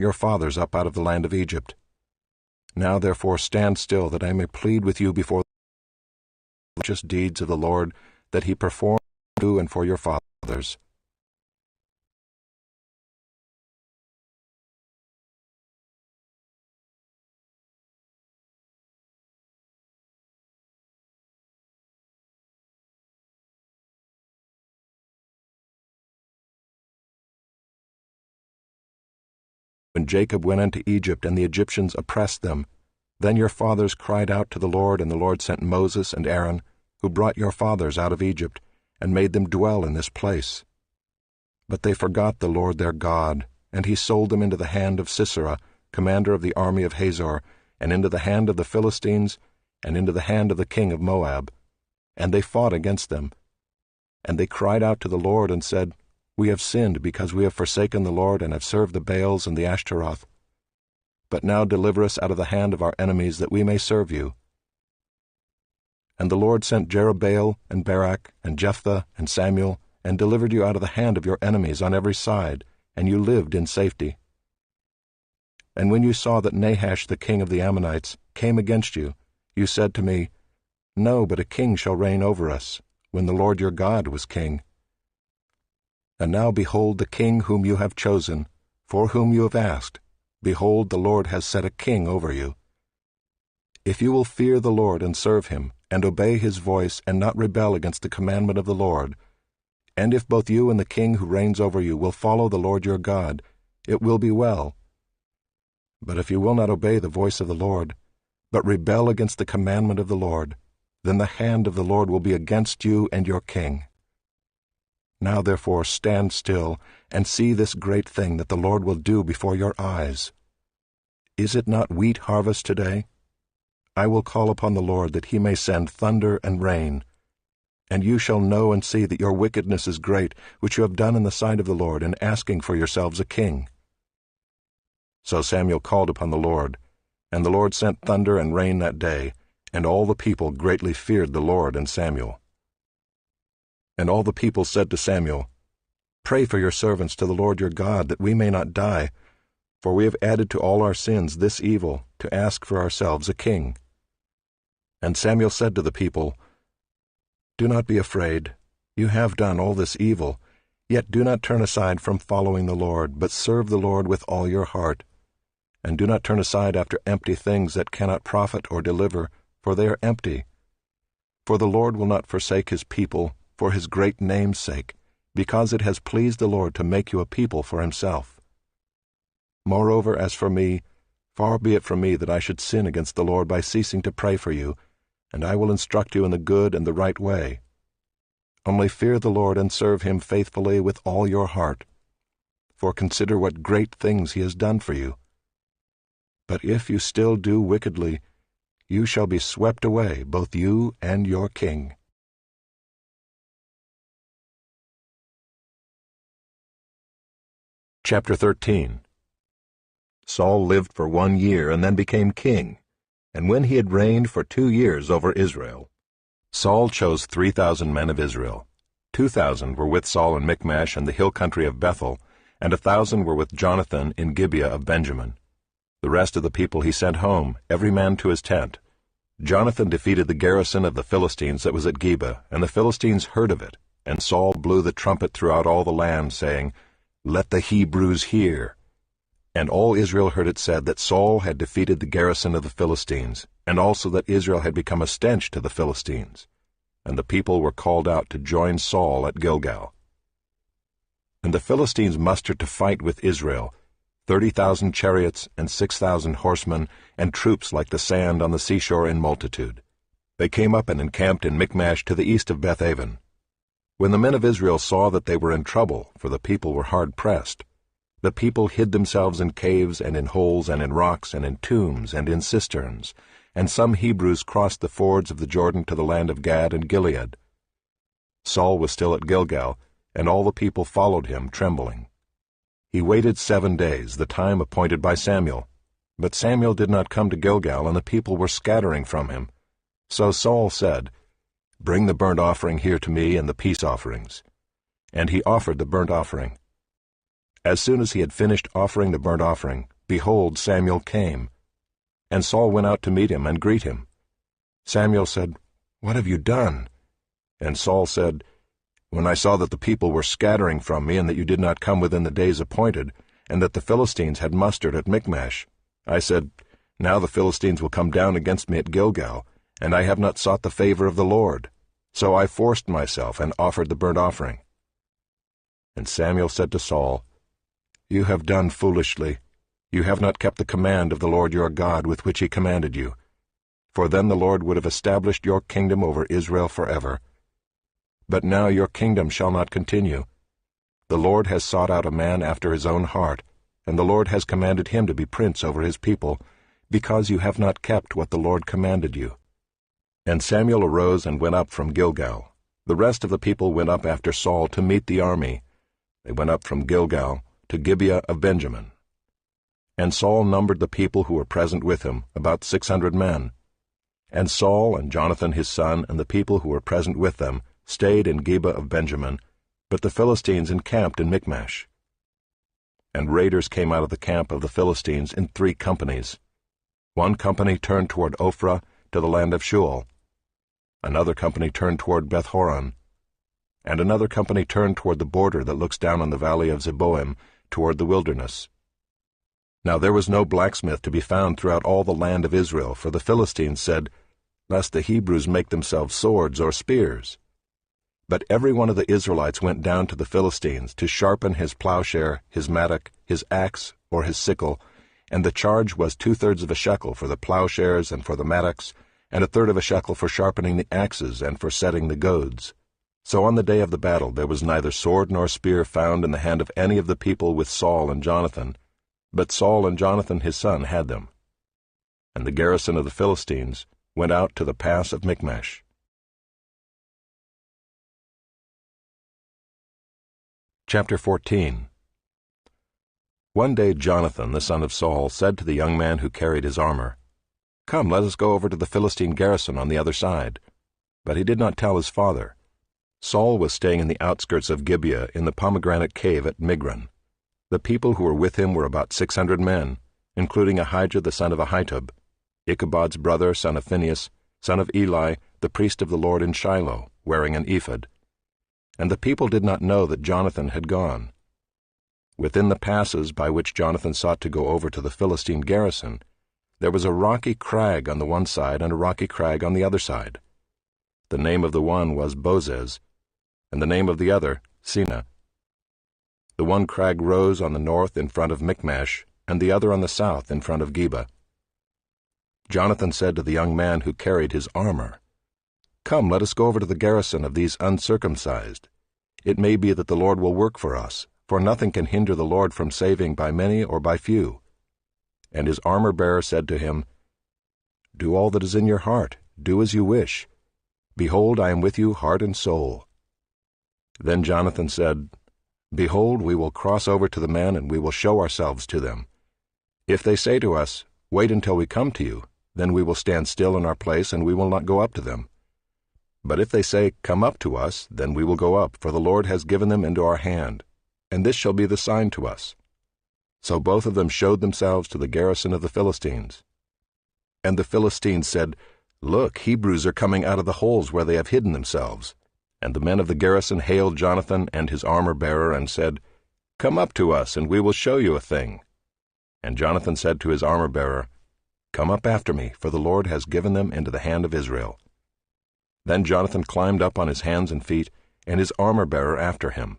your fathers up out of the land of Egypt. Now therefore stand still, that I may plead with you before the righteous deeds of the Lord, that he perform for you and for your fathers. When Jacob went into Egypt, and the Egyptians oppressed them, then your fathers cried out to the Lord, and the Lord sent Moses and Aaron, who brought your fathers out of Egypt, and made them dwell in this place. But they forgot the Lord their God, and he sold them into the hand of Sisera, commander of the army of Hazor, and into the hand of the Philistines, and into the hand of the king of Moab. And they fought against them. And they cried out to the Lord, and said, We have sinned, because we have forsaken the Lord, and have served the Baals and the Ashtaroth. But now deliver us out of the hand of our enemies, that we may serve you. And the Lord sent Jerubbaal, and Barak, and Jephthah, and Samuel, and delivered you out of the hand of your enemies on every side, and you lived in safety. And when you saw that Nahash the king of the Ammonites came against you, you said to me, No, but a king shall reign over us, when the Lord your God was king. And now behold the king whom you have chosen, for whom you have asked. Behold, the Lord has set a king over you. If you will fear the Lord and serve him, and obey his voice, and not rebel against the commandment of the Lord, and if both you and the king who reigns over you will follow the Lord your God, it will be well. But if you will not obey the voice of the Lord, but rebel against the commandment of the Lord, then the hand of the Lord will be against you and your king. Now therefore stand still, and see this great thing that the Lord will do before your eyes. Is it not wheat harvest today? I will call upon the Lord, that he may send thunder and rain. And you shall know and see that your wickedness is great, which you have done in the sight of the Lord, in asking for yourselves a king. So Samuel called upon the Lord, and the Lord sent thunder and rain that day, and all the people greatly feared the Lord and Samuel. And all the people said to Samuel, Pray for your servants to the Lord your God, that we may not die, for we have added to all our sins this evil, to ask for ourselves a king. And Samuel said to the people, Do not be afraid. You have done all this evil, yet do not turn aside from following the Lord, but serve the Lord with all your heart. And do not turn aside after empty things that cannot profit or deliver, for they are empty. For the Lord will not forsake his people, for his great name's sake, because it has pleased the Lord to make you a people for himself. Moreover, as for me, far be it from me that I should sin against the Lord by ceasing to pray for you, and I will instruct you in the good and the right way. Only fear the Lord and serve him faithfully with all your heart, for consider what great things he has done for you. But if you still do wickedly, you shall be swept away, both you and your king. Chapter 13. Saul lived for 1 year and then became king, and when he had reigned for 2 years over Israel, Saul chose 3,000 men of Israel. 2,000 were with Saul in Michmash and the hill country of Bethel, and 1,000 were with Jonathan in Gibeah of Benjamin. The rest of the people he sent home, every man to his tent. Jonathan defeated the garrison of the Philistines that was at Geba, and the Philistines heard of it, and Saul blew the trumpet throughout all the land, saying, Let the Hebrews hear. And all Israel heard it said that Saul had defeated the garrison of the Philistines, and also that Israel had become a stench to the Philistines. And the people were called out to join Saul at Gilgal. And the Philistines mustered to fight with Israel, 30,000 chariots and 6,000 horsemen, and troops like the sand on the seashore in multitude. They came up and encamped in Michmash to the east of Bethaven. When the men of Israel saw that they were in trouble, for the people were hard pressed, the people hid themselves in caves and in holes and in rocks and in tombs and in cisterns, and some Hebrews crossed the fords of the Jordan to the land of Gad and Gilead. Saul was still at Gilgal, and all the people followed him, trembling. He waited 7 days, the time appointed by Samuel. But Samuel did not come to Gilgal, and the people were scattering from him. So Saul said, Bring the burnt offering here to me and the peace offerings. And he offered the burnt offering. As soon as he had finished offering the burnt offering, behold, Samuel came. And Saul went out to meet him and greet him. Samuel said, "What have you done?" And Saul said, "When I saw that the people were scattering from me, and that you did not come within the days appointed, and that the Philistines had mustered at Michmash, I said, Now the Philistines will come down against me at Gilgal, and I have not sought the favor of the Lord. So I forced myself and offered the burnt offering." And Samuel said to Saul, "You have done foolishly. You have not kept the command of the Lord your God with which he commanded you. For then the Lord would have established your kingdom over Israel forever. But now your kingdom shall not continue. The Lord has sought out a man after his own heart, and the Lord has commanded him to be prince over his people, because you have not kept what the Lord commanded you." And Samuel arose and went up from Gilgal. The rest of the people went up after Saul to meet the army. They went up from Gilgal to Gibeah of Benjamin. And Saul numbered the people who were present with him, about 600 men. And Saul and Jonathan his son and the people who were present with them stayed in Gibeah of Benjamin, but the Philistines encamped in Michmash. And raiders came out of the camp of the Philistines in 3 companies. One company turned toward Ophrah to the land of Shual. Another company turned toward Beth-horon. And another company turned toward the border that looks down on the valley of Zeboim, toward the wilderness. Now there was no blacksmith to be found throughout all the land of Israel, for the Philistines said, "Lest the Hebrews make themselves swords or spears." But every one of the Israelites went down to the Philistines to sharpen his plowshare, his mattock, his axe, or his sickle, and the charge was 2/3 of a shekel for the plowshares and for the mattocks, and 1/3 of a shekel for sharpening the axes and for setting the goads. So on the day of the battle there was neither sword nor spear found in the hand of any of the people with Saul and Jonathan, but Saul and Jonathan his son had them. And the garrison of the Philistines went out to the pass of Michmash. Chapter 14. One day Jonathan, the son of Saul, said to the young man who carried his armor, "Come, let us go over to the Philistine garrison on the other side." But he did not tell his father. Saul was staying in the outskirts of Gibeah in the pomegranate cave at Migron. The people who were with him were about 600 men, including Ahijah the son of Ahitub, Ichabod's brother, son of Phinehas, son of Eli, the priest of the Lord in Shiloh, wearing an ephod. And the people did not know that Jonathan had gone. Within the passes by which Jonathan sought to go over to the Philistine garrison, there was a rocky crag on the one side and a rocky crag on the other side. The name of the one was Bozez, and the name of the other Seneh. The one crag rose on the north in front of Michmash, and the other on the south in front of Geba. Jonathan said to the young man who carried his armor, "Come, let us go over to the garrison of these uncircumcised. It may be that the Lord will work for us, for nothing can hinder the Lord from saving by many or by few." And his armor-bearer said to him, "Do all that is in your heart, do as you wish. Behold, I am with you heart and soul." Then Jonathan said, "Behold, we will cross over to the men, and we will show ourselves to them. If they say to us, 'Wait until we come to you,' then we will stand still in our place, and we will not go up to them. But if they say, 'Come up to us,' then we will go up, for the Lord has given them into our hand, and this shall be the sign to us." So both of them showed themselves to the garrison of the Philistines. And the Philistines said, "Look, Hebrews are coming out of the holes where they have hidden themselves." And the men of the garrison hailed Jonathan and his armor-bearer and said, "Come up to us, and we will show you a thing." And Jonathan said to his armor-bearer, "Come up after me, for the Lord has given them into the hand of Israel." Then Jonathan climbed up on his hands and feet, and his armor-bearer after him.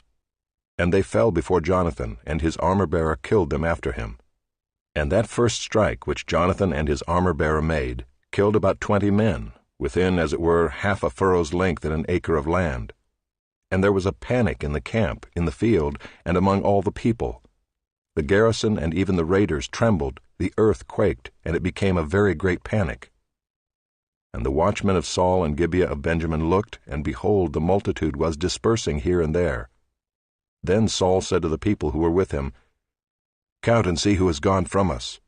And they fell before Jonathan, and his armor-bearer killed them after him. And that first strike which Jonathan and his armor-bearer made killed about 20 men, within, as it were, half a furrow's length in an acre of land. And there was a panic in the camp, in the field, and among all the people. The garrison and even the raiders trembled, the earth quaked, and it became a very great panic. And the watchmen of Saul and Gibeah of Benjamin looked, and behold, the multitude was dispersing here and there. Then Saul said to the people who were with him, "Count and see who has gone from us."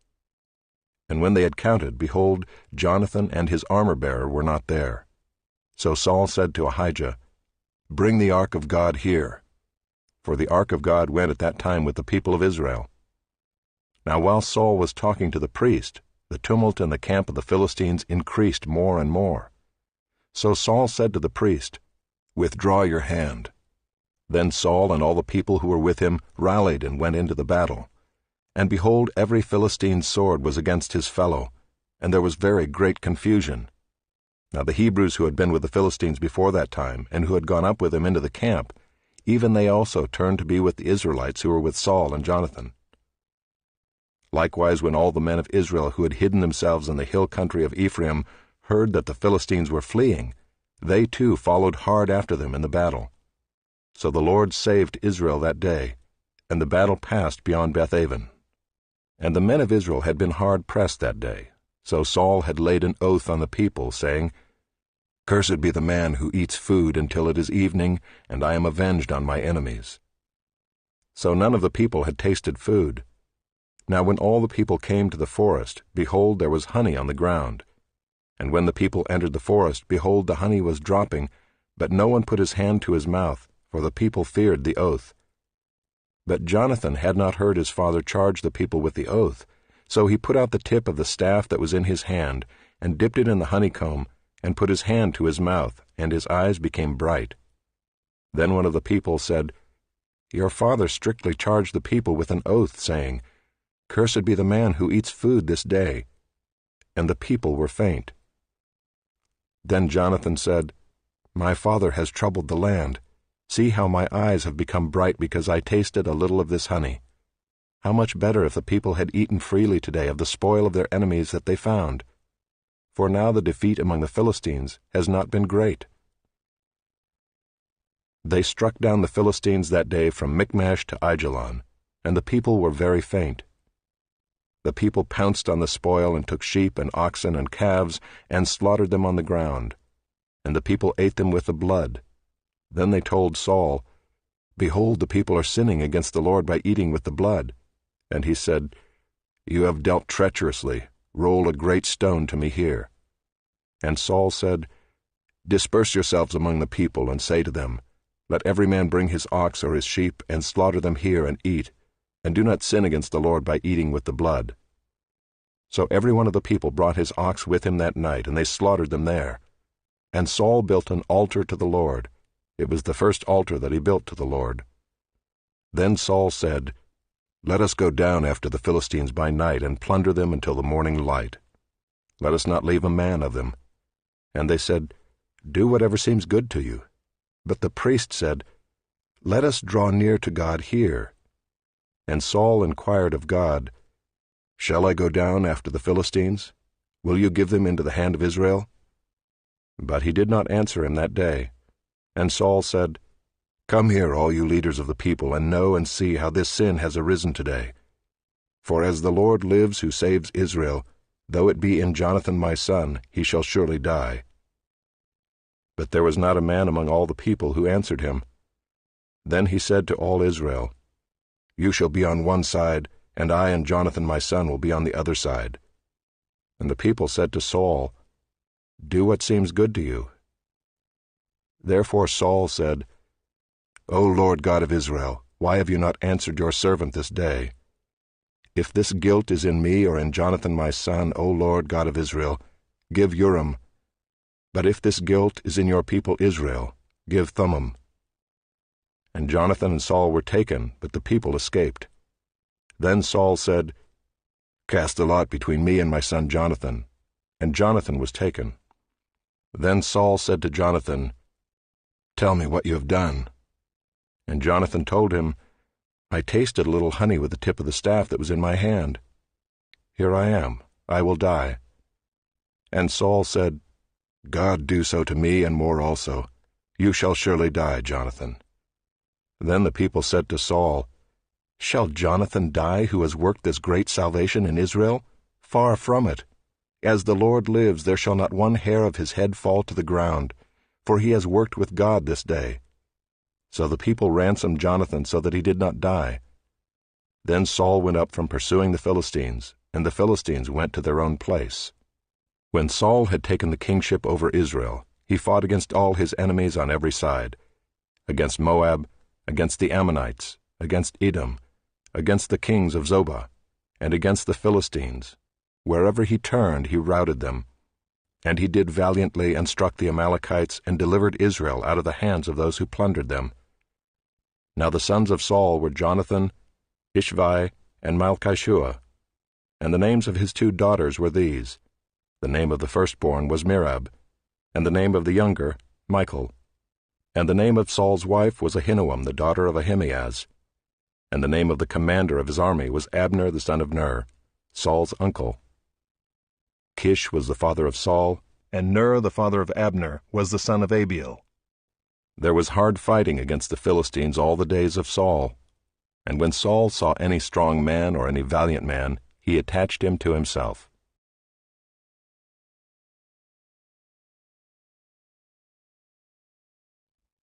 And when they had counted, behold, Jonathan and his armor-bearer were not there. So Saul said to Ahijah, "Bring the ark of God here." for the ark of God went at that time with the people of Israel. Now while Saul was talking to the priest, the tumult in the camp of the Philistines increased more and more. So Saul said to the priest, "Withdraw your hand." Then Saul and all the people who were with him rallied and went into the battle. And behold, every Philistine's sword was against his fellow, and there was very great confusion. Now the Hebrews who had been with the Philistines before that time, and who had gone up with them into the camp, even they also turned to be with the Israelites who were with Saul and Jonathan. Likewise, when all the men of Israel who had hidden themselves in the hill country of Ephraim heard that the Philistines were fleeing, they too followed hard after them in the battle. So the Lord saved Israel that day, and the battle passed beyond Bethaven. And the men of Israel had been hard pressed that day. So Saul had laid an oath on the people, saying, "Cursed be the man who eats food until it is evening, and I am avenged on my enemies." So none of the people had tasted food. Now when all the people came to the forest, behold, there was honey on the ground. And when the people entered the forest, behold, the honey was dropping, but no one put his hand to his mouth, for the people feared the oath. But Jonathan had not heard his father charge the people with the oath, so he put out the tip of the staff that was in his hand, and dipped it in the honeycomb, and put his hand to his mouth, and his eyes became bright. Then one of the people said, "Your father strictly charged the people with an oath, saying, 'Cursed be the man who eats food this day.' And the people were faint. Then Jonathan said, 'My father has troubled the land. See how my eyes have become bright because I tasted a little of this honey. How much better if the people had eaten freely today of the spoil of their enemies that they found. For now the defeat among the Philistines has not been great.' They struck down the Philistines that day from Michmash to Aijalon, and the people were very faint. The people pounced on the spoil and took sheep and oxen and calves and slaughtered them on the ground, and the people ate them with the blood. Then they told Saul, 'Behold, the people are sinning against the Lord by eating with the blood.' And he said, 'You have dealt treacherously. Roll a great stone to me here.' And Saul said, 'Disperse yourselves among the people, and say to them, Let every man bring his ox or his sheep, and slaughter them here and eat, and do not sin against the Lord by eating with the blood.' So every one of the people brought his ox with him that night, and they slaughtered them there. And Saul built an altar to the Lord. It was the first altar that he built to the Lord. Then Saul said, 'Let us go down after the Philistines by night, and plunder them until the morning light. Let us not leave a man of them.' And they said, 'Do whatever seems good to you.' But the priest said, 'Let us draw near to God here.' And Saul inquired of God, 'Shall I go down after the Philistines? Will you give them into the hand of Israel?' But he did not answer him that day. And Saul said, 'Come here, all you leaders of the people, and know and see how this sin has arisen today. For as the Lord lives who saves Israel, though it be in Jonathan my son, he shall surely die.' But there was not a man among all the people who answered him. Then he said to all Israel, 'You shall be on one side, and I and Jonathan my son will be on the other side.' And the people said to Saul, 'Do what seems good to you.' Therefore Saul said, 'O Lord God of Israel, why have you not answered your servant this day? If this guilt is in me or in Jonathan my son, O Lord God of Israel, give Urim. But if this guilt is in your people Israel, give Thummim.' And Jonathan and Saul were taken, but the people escaped. Then Saul said, 'Cast a lot between me and my son Jonathan.' And Jonathan was taken. Then Saul said to Jonathan, 'Tell me what you have done.' And Jonathan told him, 'I tasted a little honey with the tip of the staff that was in my hand. Here I am. I will die.' And Saul said, 'God do so to me and more also. You shall surely die, Jonathan.' Then the people said to Saul, 'Shall Jonathan die who has worked this great salvation in Israel? Far from it. As the Lord lives, there shall not one hair of his head fall to the ground, for he has worked with God this day.' So the people ransomed Jonathan so that he did not die. Then Saul went up from pursuing the Philistines, and the Philistines went to their own place. When Saul had taken the kingship over Israel, he fought against all his enemies on every side, against Moab, against the Ammonites, against Edom, against the kings of Zobah, and against the Philistines. Wherever he turned, he routed them. And he did valiantly and struck the Amalekites and delivered Israel out of the hands of those who plundered them. Now the sons of Saul were Jonathan, Ishvi, and Malchishua. And the names of his 2 daughters were these. The name of the firstborn was Merab, and the name of the younger, Michal. And the name of Saul's wife was Ahinoam, the daughter of Ahimaaz. And the name of the commander of his army was Abner the son of Ner, Saul's uncle. Kish was the father of Saul, and Ner the father of Abner was the son of Abiel. There was hard fighting against the Philistines all the days of Saul. And when Saul saw any strong man or any valiant man, he attached him to himself.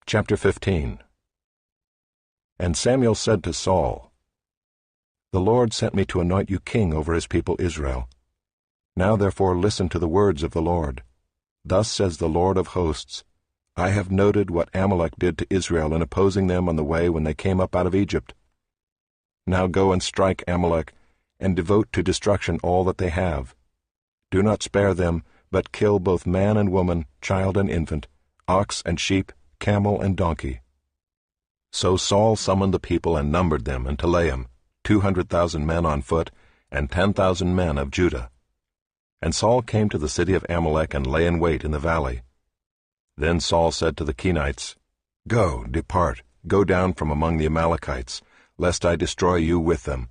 Chapter 15. And Samuel said to Saul, The Lord sent me to anoint you king over his people Israel. Now therefore listen to the words of the Lord. Thus says the Lord of hosts, I have noted what Amalek did to Israel in opposing them on the way when they came up out of Egypt. Now go and strike Amalek, and devote to destruction all that they have. Do not spare them, but kill both man and woman, child and infant, ox and sheep, camel and donkey. So Saul summoned the people and numbered them in Telaim, 200,000 men on foot, and 10,000 men of Judah. And Saul came to the city of Amalek and lay in wait in the valley. Then Saul said to the Kenites, Go, depart, go down from among the Amalekites, lest I destroy you with them.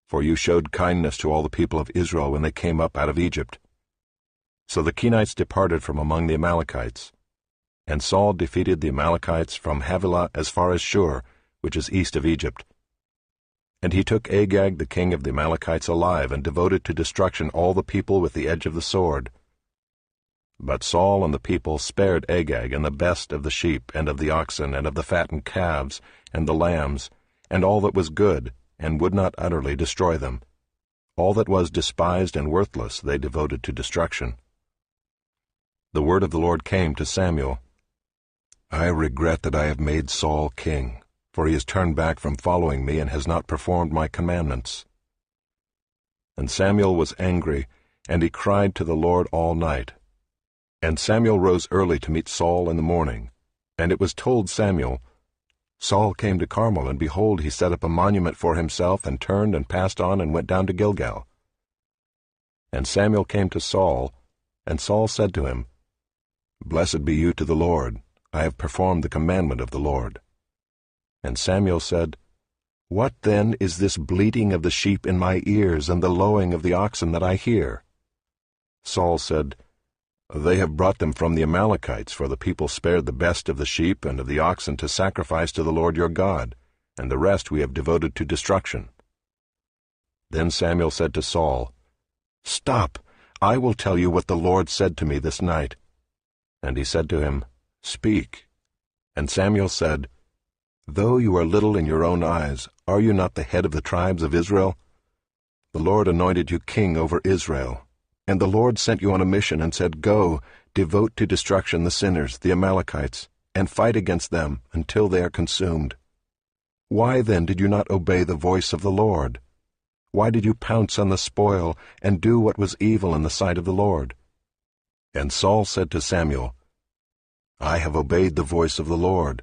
For you showed kindness to all the people of Israel when they came up out of Egypt. So the Kenites departed from among the Amalekites. And Saul defeated the Amalekites from Havilah as far as Shur, which is east of Egypt. And he took Agag the king of the Amalekites alive, and devoted to destruction all the people with the edge of the sword. But Saul and the people spared Agag and the best of the sheep, and of the oxen, and of the fattened calves, and the lambs, and all that was good, and would not utterly destroy them. All that was despised and worthless they devoted to destruction. The word of the Lord came to Samuel. I regret that I have made Saul king, for he has turned back from following me and has not performed my commandments. And Samuel was angry, and he cried to the Lord all night. And Samuel rose early to meet Saul in the morning. And it was told Samuel, Saul came to Carmel, and behold, he set up a monument for himself, and turned and passed on and went down to Gilgal. And Samuel came to Saul, and Saul said to him, Blessed be you to the Lord, I have performed the commandment of the Lord. And Samuel said, What then is this bleating of the sheep in my ears, and the lowing of the oxen that I hear? Saul said, They have brought them from the Amalekites, for the people spared the best of the sheep and of the oxen to sacrifice to the Lord your God, and the rest we have devoted to destruction. Then Samuel said to Saul, Stop, I will tell you what the Lord said to me this night. And he said to him, Speak. And Samuel said, Though you are little in your own eyes, are you not the head of the tribes of Israel? The Lord anointed you king over Israel. And the Lord sent you on a mission and said, Go, devote to destruction the sinners, the Amalekites, and fight against them until they are consumed. Why then did you not obey the voice of the Lord? Why did you pounce on the spoil and do what was evil in the sight of the Lord? And Saul said to Samuel, I have obeyed the voice of the Lord.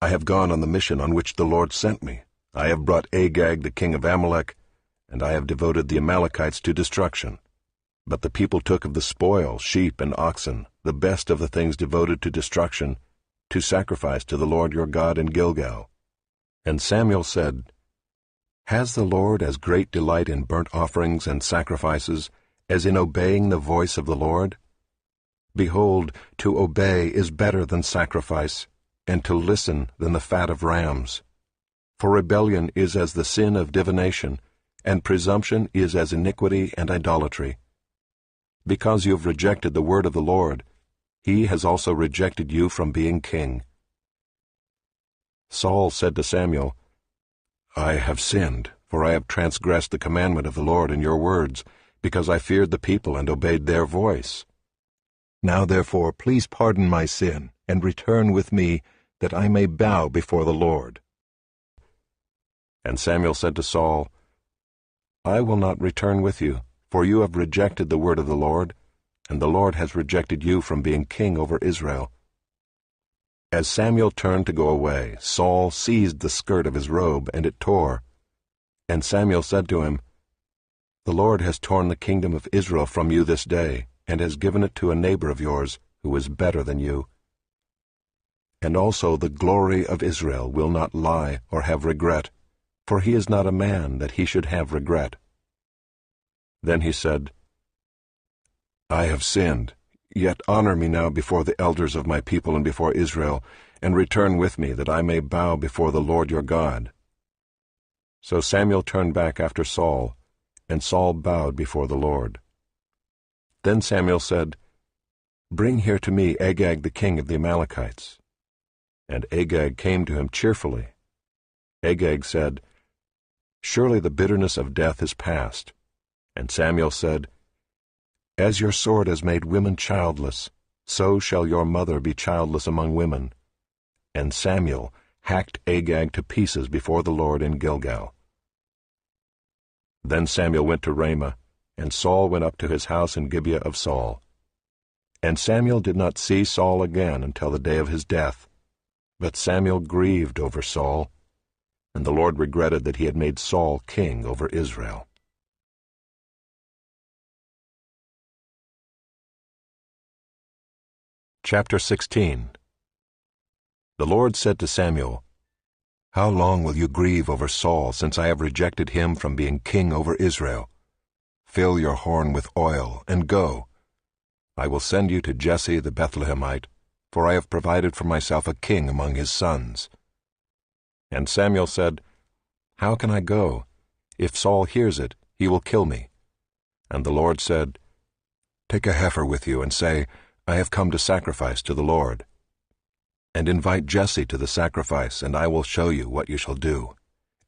I have gone on the mission on which the Lord sent me. I have brought Agag the king of Amalek, and I have devoted the Amalekites to destruction. But the people took of the spoil, sheep and oxen, the best of the things devoted to destruction, to sacrifice to the Lord your God in Gilgal. And Samuel said, Has the Lord as great delight in burnt offerings and sacrifices as in obeying the voice of the Lord? Behold, to obey is better than sacrifice, and to listen than the fat of rams. For rebellion is as the sin of divination, and presumption is as iniquity and idolatry. Because you have rejected the word of the Lord, he has also rejected you from being king. Saul said to Samuel, I have sinned, for I have transgressed the commandment of the Lord in your words, because I feared the people and obeyed their voice. Now therefore please pardon my sin, and return with me, that I may bow before the Lord, And Samuel said to Saul, I will not return with you, for you have rejected the word of the Lord, and the Lord has rejected you from being king over Israel. As Samuel turned to go away, Saul seized the skirt of his robe, and it tore. And Samuel said to him, The Lord has torn the kingdom of Israel from you this day, and has given it to a neighbor of yours, who is better than you. And also the glory of Israel will not lie or have regret, for he is not a man that he should have regret. Then he said, I have sinned, yet honor me now before the elders of my people and before Israel, and return with me, that I may bow before the Lord your God. So Samuel turned back after Saul, and Saul bowed before the Lord. Then Samuel said, Bring here to me Agag the king of the Amalekites. And Agag came to him cheerfully. Agag said, Surely the bitterness of death is past. And Samuel said, As your sword has made women childless, so shall your mother be childless among women. And Samuel hacked Agag to pieces before the Lord in Gilgal. Then Samuel went to Ramah, and Saul went up to his house in Gibeah of Saul. And Samuel did not see Saul again until the day of his death. But Samuel grieved over Saul, and the Lord regretted that he had made Saul king over Israel. Chapter 16. The Lord said to Samuel, How long will you grieve over Saul, since I have rejected him from being king over Israel? Fill your horn with oil, and go. I will send you to Jesse the Bethlehemite, for I have provided for myself a king among his sons. And Samuel said, How can I go? If Saul hears it, he will kill me. And the Lord said, Take a heifer with you, and say, I have come to sacrifice to the Lord. And invite Jesse to the sacrifice, and I will show you what you shall do.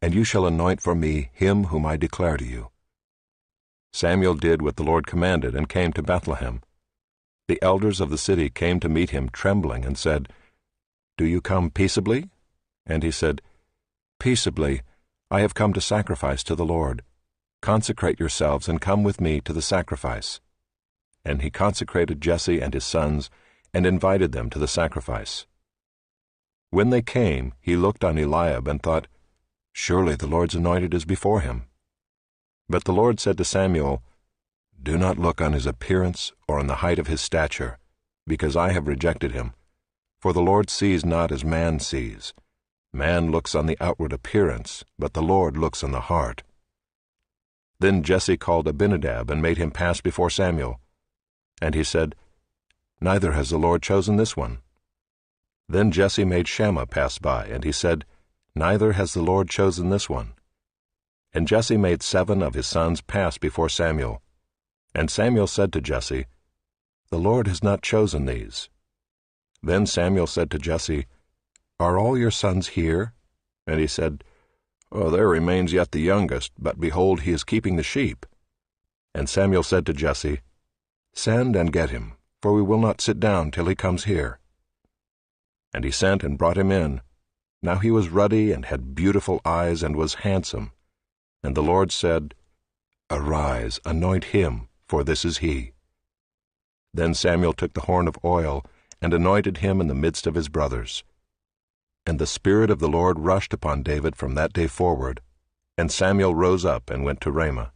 And you shall anoint for me him whom I declare to you. Samuel did what the Lord commanded, and came to Bethlehem. The elders of the city came to meet him trembling, and said, Do you come peaceably? And he said, Peaceably, I have come to sacrifice to the Lord. Consecrate yourselves, and come with me to the sacrifice. And he consecrated Jesse and his sons, and invited them to the sacrifice. When they came, he looked on Eliab, and thought, Surely the Lord's anointed is before him. But the Lord said to Samuel, Do not look on his appearance or on the height of his stature, because I have rejected him. For the Lord sees not as man sees. Man looks on the outward appearance, but the Lord looks on the heart. Then Jesse called Abinadab, and made him pass before Samuel. And he said, Neither has the Lord chosen this one. Then Jesse made Shammah pass by, and he said, Neither has the Lord chosen this one. And Jesse made 7 of his sons pass before Samuel. And Samuel said to Jesse, The Lord has not chosen these. Then Samuel said to Jesse, Are all your sons here? And he said, There remains yet the youngest, but behold, he is keeping the sheep. And Samuel said to Jesse, Send and get him, for we will not sit down till he comes here. And he sent and brought him in. Now he was ruddy and had beautiful eyes and was handsome. And the Lord said, Arise, anoint him, for this is he. Then Samuel took the horn of oil, and anointed him in the midst of his brothers. And the Spirit of the Lord rushed upon David from that day forward, and Samuel rose up and went to Ramah.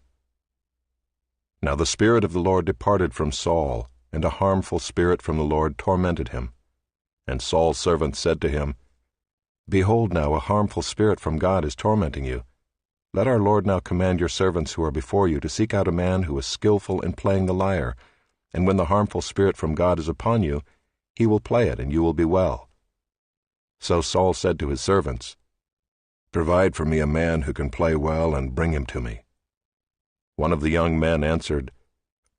Now the Spirit of the Lord departed from Saul, and a harmful spirit from the Lord tormented him. And Saul's servants said to him, Behold now, a harmful spirit from God is tormenting you. Let our Lord now command your servants who are before you to seek out a man who is skillful in playing the lyre, and when the harmful spirit from God is upon you, he will play it, and you will be well. So Saul said to his servants, Provide for me a man who can play well, and bring him to me. One of the young men answered,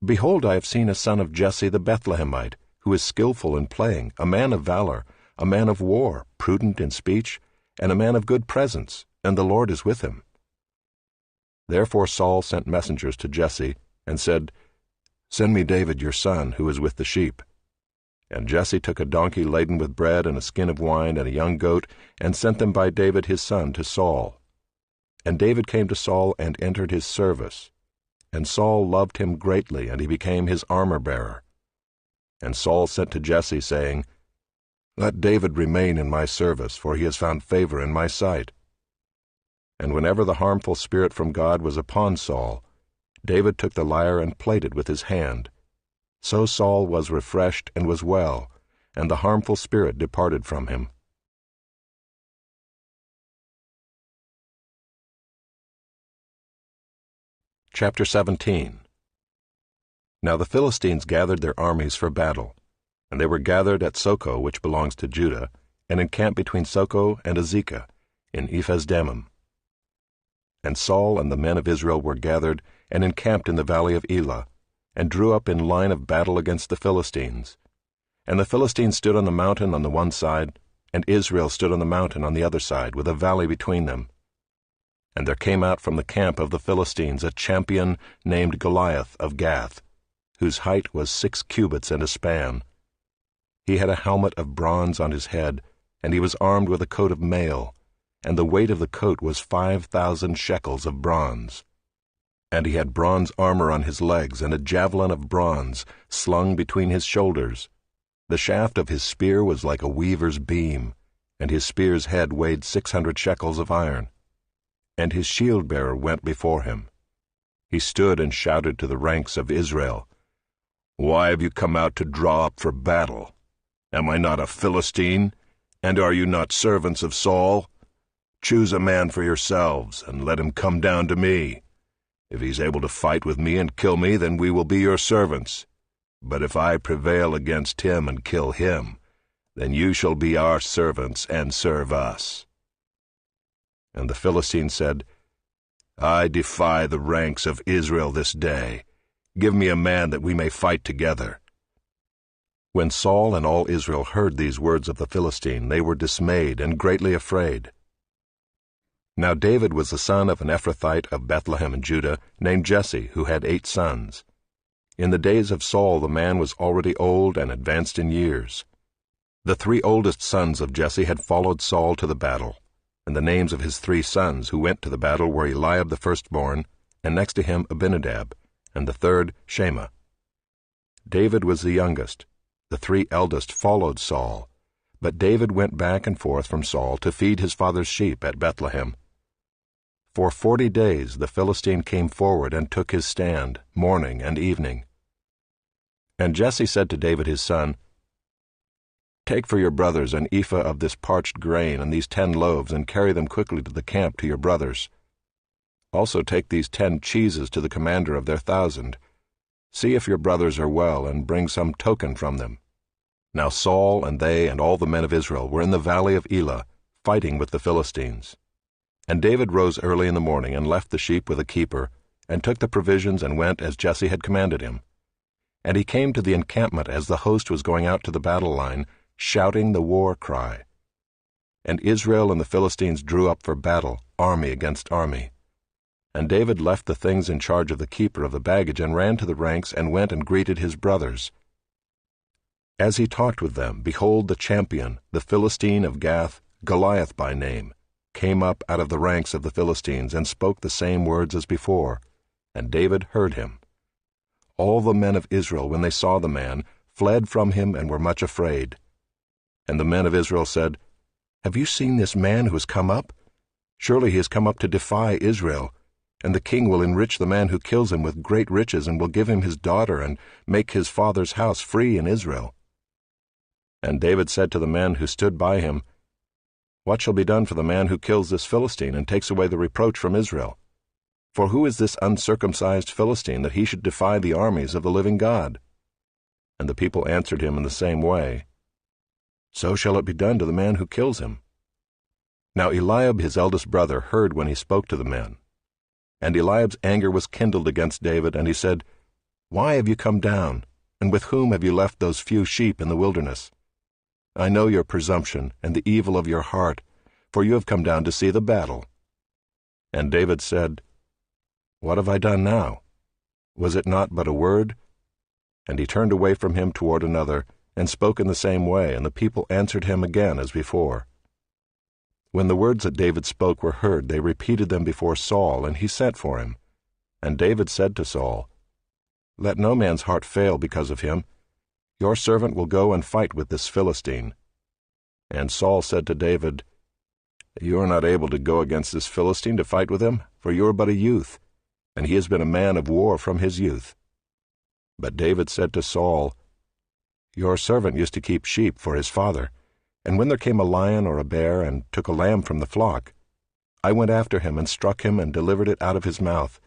Behold, I have seen a son of Jesse the Bethlehemite, who is skillful in playing, a man of valor, a man of war, prudent in speech, and a man of good presence, and the Lord is with him. Therefore Saul sent messengers to Jesse, and said, Send me David your son, who is with the sheep. And Jesse took a donkey laden with bread and a skin of wine and a young goat, and sent them by David his son to Saul. And David came to Saul and entered his service. And Saul loved him greatly, and he became his armor-bearer. And Saul sent to Jesse, saying, Let David remain in my service, for he has found favor in my sight. And whenever the harmful spirit from God was upon Saul, David took the lyre and played it with his hand. So Saul was refreshed and was well, and the harmful spirit departed from him. Chapter 17. Now the Philistines gathered their armies for battle, and they were gathered at Socoh, which belongs to Judah, and encamped between Socoh and Azekah, in Ephes-dammim. And Saul and the men of Israel were gathered, and encamped in the valley of Elah, and drew up in line of battle against the Philistines. And the Philistines stood on the mountain on the one side, and Israel stood on the mountain on the other side, with a valley between them. And there came out from the camp of the Philistines a champion named Goliath of Gath, whose height was 6 cubits and a span. He had a helmet of bronze on his head, and he was armed with a coat of mail, and the weight of the coat was 5,000 shekels of bronze. And he had bronze armor on his legs, and a javelin of bronze slung between his shoulders. The shaft of his spear was like a weaver's beam, and his spear's head weighed 600 shekels of iron. And his shield-bearer went before him. He stood and shouted to the ranks of Israel, Why have you come out to draw up for battle? Am I not a Philistine? And are you not servants of Saul? Choose a man for yourselves, and let him come down to me. If he's able to fight with me and kill me, then we will be your servants. But if I prevail against him and kill him, then you shall be our servants and serve us. And the Philistine said, I defy the ranks of Israel this day. Give me a man that we may fight together. When Saul and all Israel heard these words of the Philistine, they were dismayed and greatly afraid. Now David was the son of an Ephrathite of Bethlehem in Judah, named Jesse, who had 8 sons. In the days of Saul the man was already old and advanced in years. The 3 oldest sons of Jesse had followed Saul to the battle, and the names of his 3 sons who went to the battle were Eliab the firstborn, and next to him Abinadab, and the third Shema. David was the youngest. The 3 eldest followed Saul, but David went back and forth from Saul to feed his father's sheep at Bethlehem. For 40 days the Philistine came forward and took his stand, morning and evening. And Jesse said to David his son, Take for your brothers an ephah of this parched grain and these 10 loaves, and carry them quickly to the camp to your brothers. Also take these 10 cheeses to the commander of their 1,000. See if your brothers are well, and bring some token from them. Now Saul and they and all the men of Israel were in the valley of Elah, fighting with the Philistines. And David rose early in the morning, and left the sheep with a keeper, and took the provisions, and went as Jesse had commanded him. And he came to the encampment as the host was going out to the battle line, shouting the war cry. And Israel and the Philistines drew up for battle, army against army. And David left the things in charge of the keeper of the baggage, and ran to the ranks, and went and greeted his brothers. As he talked with them, behold, the champion, the Philistine of Gath, Goliath by name, came up out of the ranks of the Philistines, and spoke the same words as before, and David heard him. All the men of Israel, when they saw the man, fled from him and were much afraid. And the men of Israel said, Have you seen this man who has come up? Surely he has come up to defy Israel, and the king will enrich the man who kills him with great riches, and will give him his daughter, and make his father's house free in Israel. And David said to the men who stood by him, What shall be done for the man who kills this Philistine, and takes away the reproach from Israel? For who is this uncircumcised Philistine, that he should defy the armies of the living God? And the people answered him in the same way, So shall it be done to the man who kills him. Now Eliab his eldest brother heard when he spoke to the men. And Eliab's anger was kindled against David, and he said, Why have you come down, and with whom have you left those few sheep in the wilderness? I know your presumption and the evil of your heart, for you have come down to see the battle. And David said, What have I done now? Was it not but a word? And he turned away from him toward another, and spoke in the same way, and the people answered him again as before. When the words that David spoke were heard, they repeated them before Saul, and he sent for him. And David said to Saul, "Let no man's heart fail because of him. Your servant will go and fight with this Philistine." And Saul said to David, "You are not able to go against this Philistine to fight with him, for you are but a youth, and he has been a man of war from his youth." But David said to Saul, "Your servant used to keep sheep for his father, and when there came a lion or a bear and took a lamb from the flock, I went after him and struck him and delivered it out of his mouth.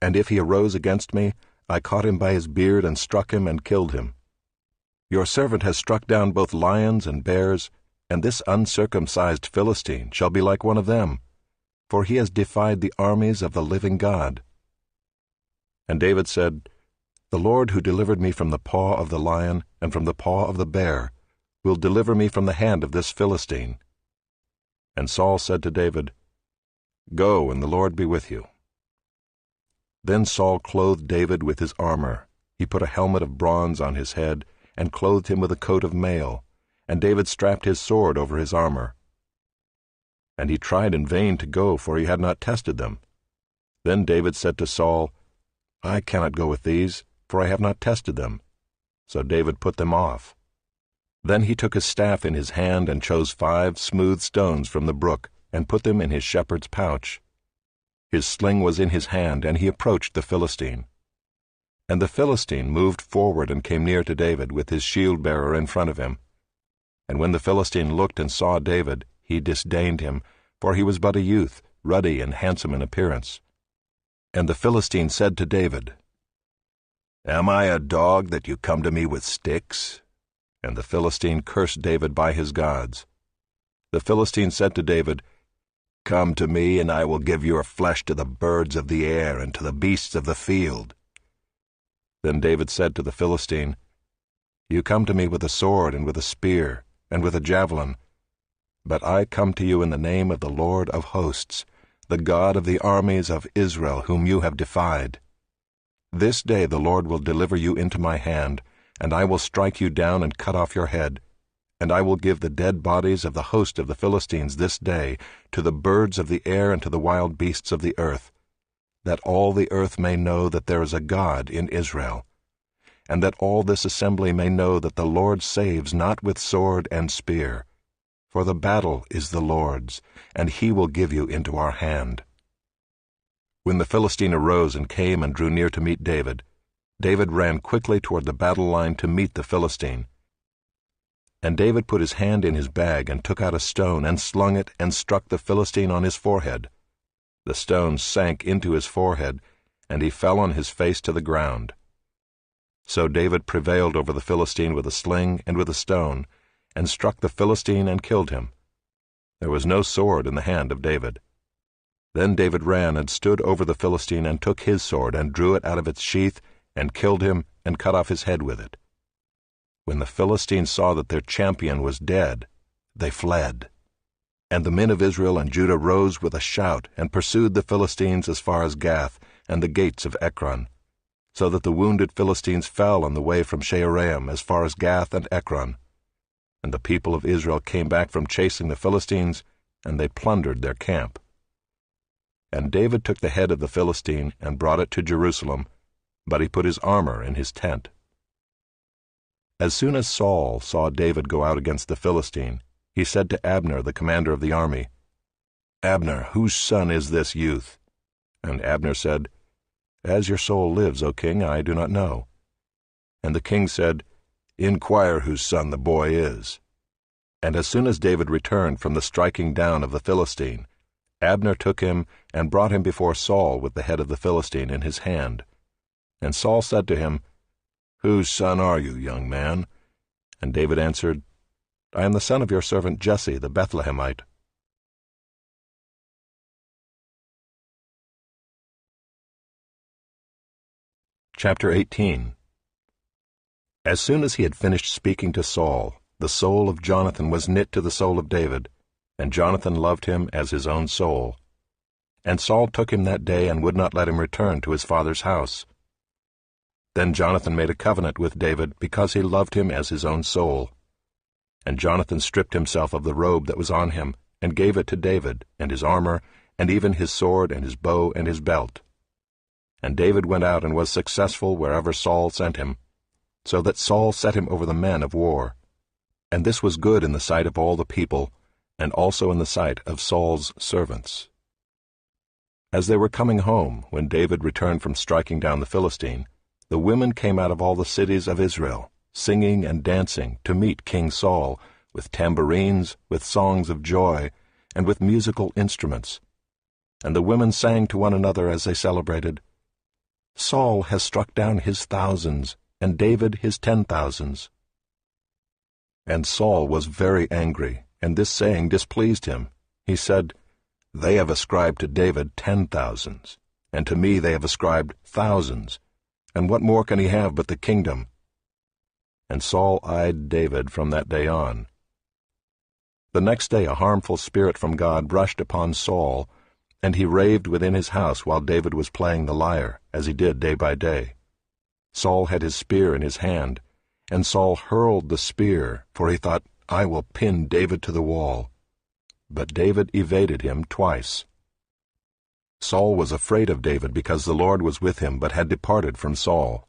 And if he arose against me, I caught him by his beard and struck him and killed him. Your servant has struck down both lions and bears, and this uncircumcised Philistine shall be like one of them, for he has defied the armies of the living God." And David said, "The Lord who delivered me from the paw of the lion and from the paw of the bear will deliver me from the hand of this Philistine." And Saul said to David, "Go, and the Lord be with you." Then Saul clothed David with his armor. He put a helmet of bronze on his head, and clothed him with a coat of mail, and David strapped his sword over his armor. And he tried in vain to go, for he had not tested them. Then David said to Saul, "I cannot go with these, for I have not tested them." So David put them off. Then he took his staff in his hand and chose 5 smooth stones from the brook, and put them in his shepherd's pouch. His sling was in his hand, and he approached the Philistine. And the Philistine moved forward and came near to David, with his shield-bearer in front of him. And when the Philistine looked and saw David, he disdained him, for he was but a youth, ruddy and handsome in appearance. And the Philistine said to David, "Am I a dog that you come to me with sticks?" And the Philistine cursed David by his gods. The Philistine said to David, "Come to me, and I will give your flesh to the birds of the air and to the beasts of the field." Then David said to the Philistine, "You come to me with a sword and with a spear and with a javelin, but I come to you in the name of the Lord of hosts, the God of the armies of Israel, whom you have defied. This day the Lord will deliver you into my hand, and I will strike you down and cut off your head, and I will give the dead bodies of the host of the Philistines this day to the birds of the air and to the wild beasts of the earth, that all the earth may know that there is a God in Israel, and that all this assembly may know that the Lord saves not with sword and spear, for the battle is the Lord's, and he will give you into our hand." When the Philistine arose and came and drew near to meet David, David ran quickly toward the battle line to meet the Philistine. And David put his hand in his bag and took out a stone and slung it and struck the Philistine on his forehead. The stone sank into his forehead, and he fell on his face to the ground. So David prevailed over the Philistine with a sling and with a stone, and struck the Philistine and killed him. There was no sword in the hand of David. Then David ran and stood over the Philistine and took his sword and drew it out of its sheath and killed him and cut off his head with it. When the Philistines saw that their champion was dead, they fled. And the men of Israel and Judah rose with a shout and pursued the Philistines as far as Gath and the gates of Ekron, so that the wounded Philistines fell on the way from Shaaraim as far as Gath and Ekron. And the people of Israel came back from chasing the Philistines, and they plundered their camp. And David took the head of the Philistine and brought it to Jerusalem, but he put his armor in his tent. As soon as Saul saw David go out against the Philistine, he said to Abner, the commander of the army, "Abner, whose son is this youth?" And Abner said, "As your soul lives, O king, I do not know." And the king said, "Inquire whose son the boy is." And as soon as David returned from the striking down of the Philistine, Abner took him and brought him before Saul with the head of the Philistine in his hand. And Saul said to him, "Whose son are you, young man?" And David answered, "I am the son of your servant Jesse the Bethlehemite." Chapter 18. As soon as he had finished speaking to Saul, the soul of Jonathan was knit to the soul of David, and Jonathan loved him as his own soul. And Saul took him that day and would not let him return to his father's house. Then Jonathan made a covenant with David because he loved him as his own soul. And Jonathan stripped himself of the robe that was on him, and gave it to David, and his armor, and even his sword, and his bow, and his belt. And David went out and was successful wherever Saul sent him, so that Saul set him over the men of war. And this was good in the sight of all the people, and also in the sight of Saul's servants. As they were coming home, when David returned from striking down the Philistine, the women came out of all the cities of Israel, singing and dancing, to meet King Saul, with tambourines, with songs of joy, and with musical instruments. And the women sang to one another as they celebrated, "Saul has struck down his thousands, and David his 10,000s. And Saul was very angry, and this saying displeased him. He said, "They have ascribed to David 10,000s, and to me they have ascribed thousands, and what more can he have but the kingdom?" And Saul eyed David from that day on. The next day a harmful spirit from God rushed upon Saul, and he raved within his house while David was playing the lyre, as he did day by day. Saul had his spear in his hand, and Saul hurled the spear, for he thought, "I will pin David to the wall." But David evaded him twice. Saul was afraid of David because the Lord was with him, but had departed from Saul.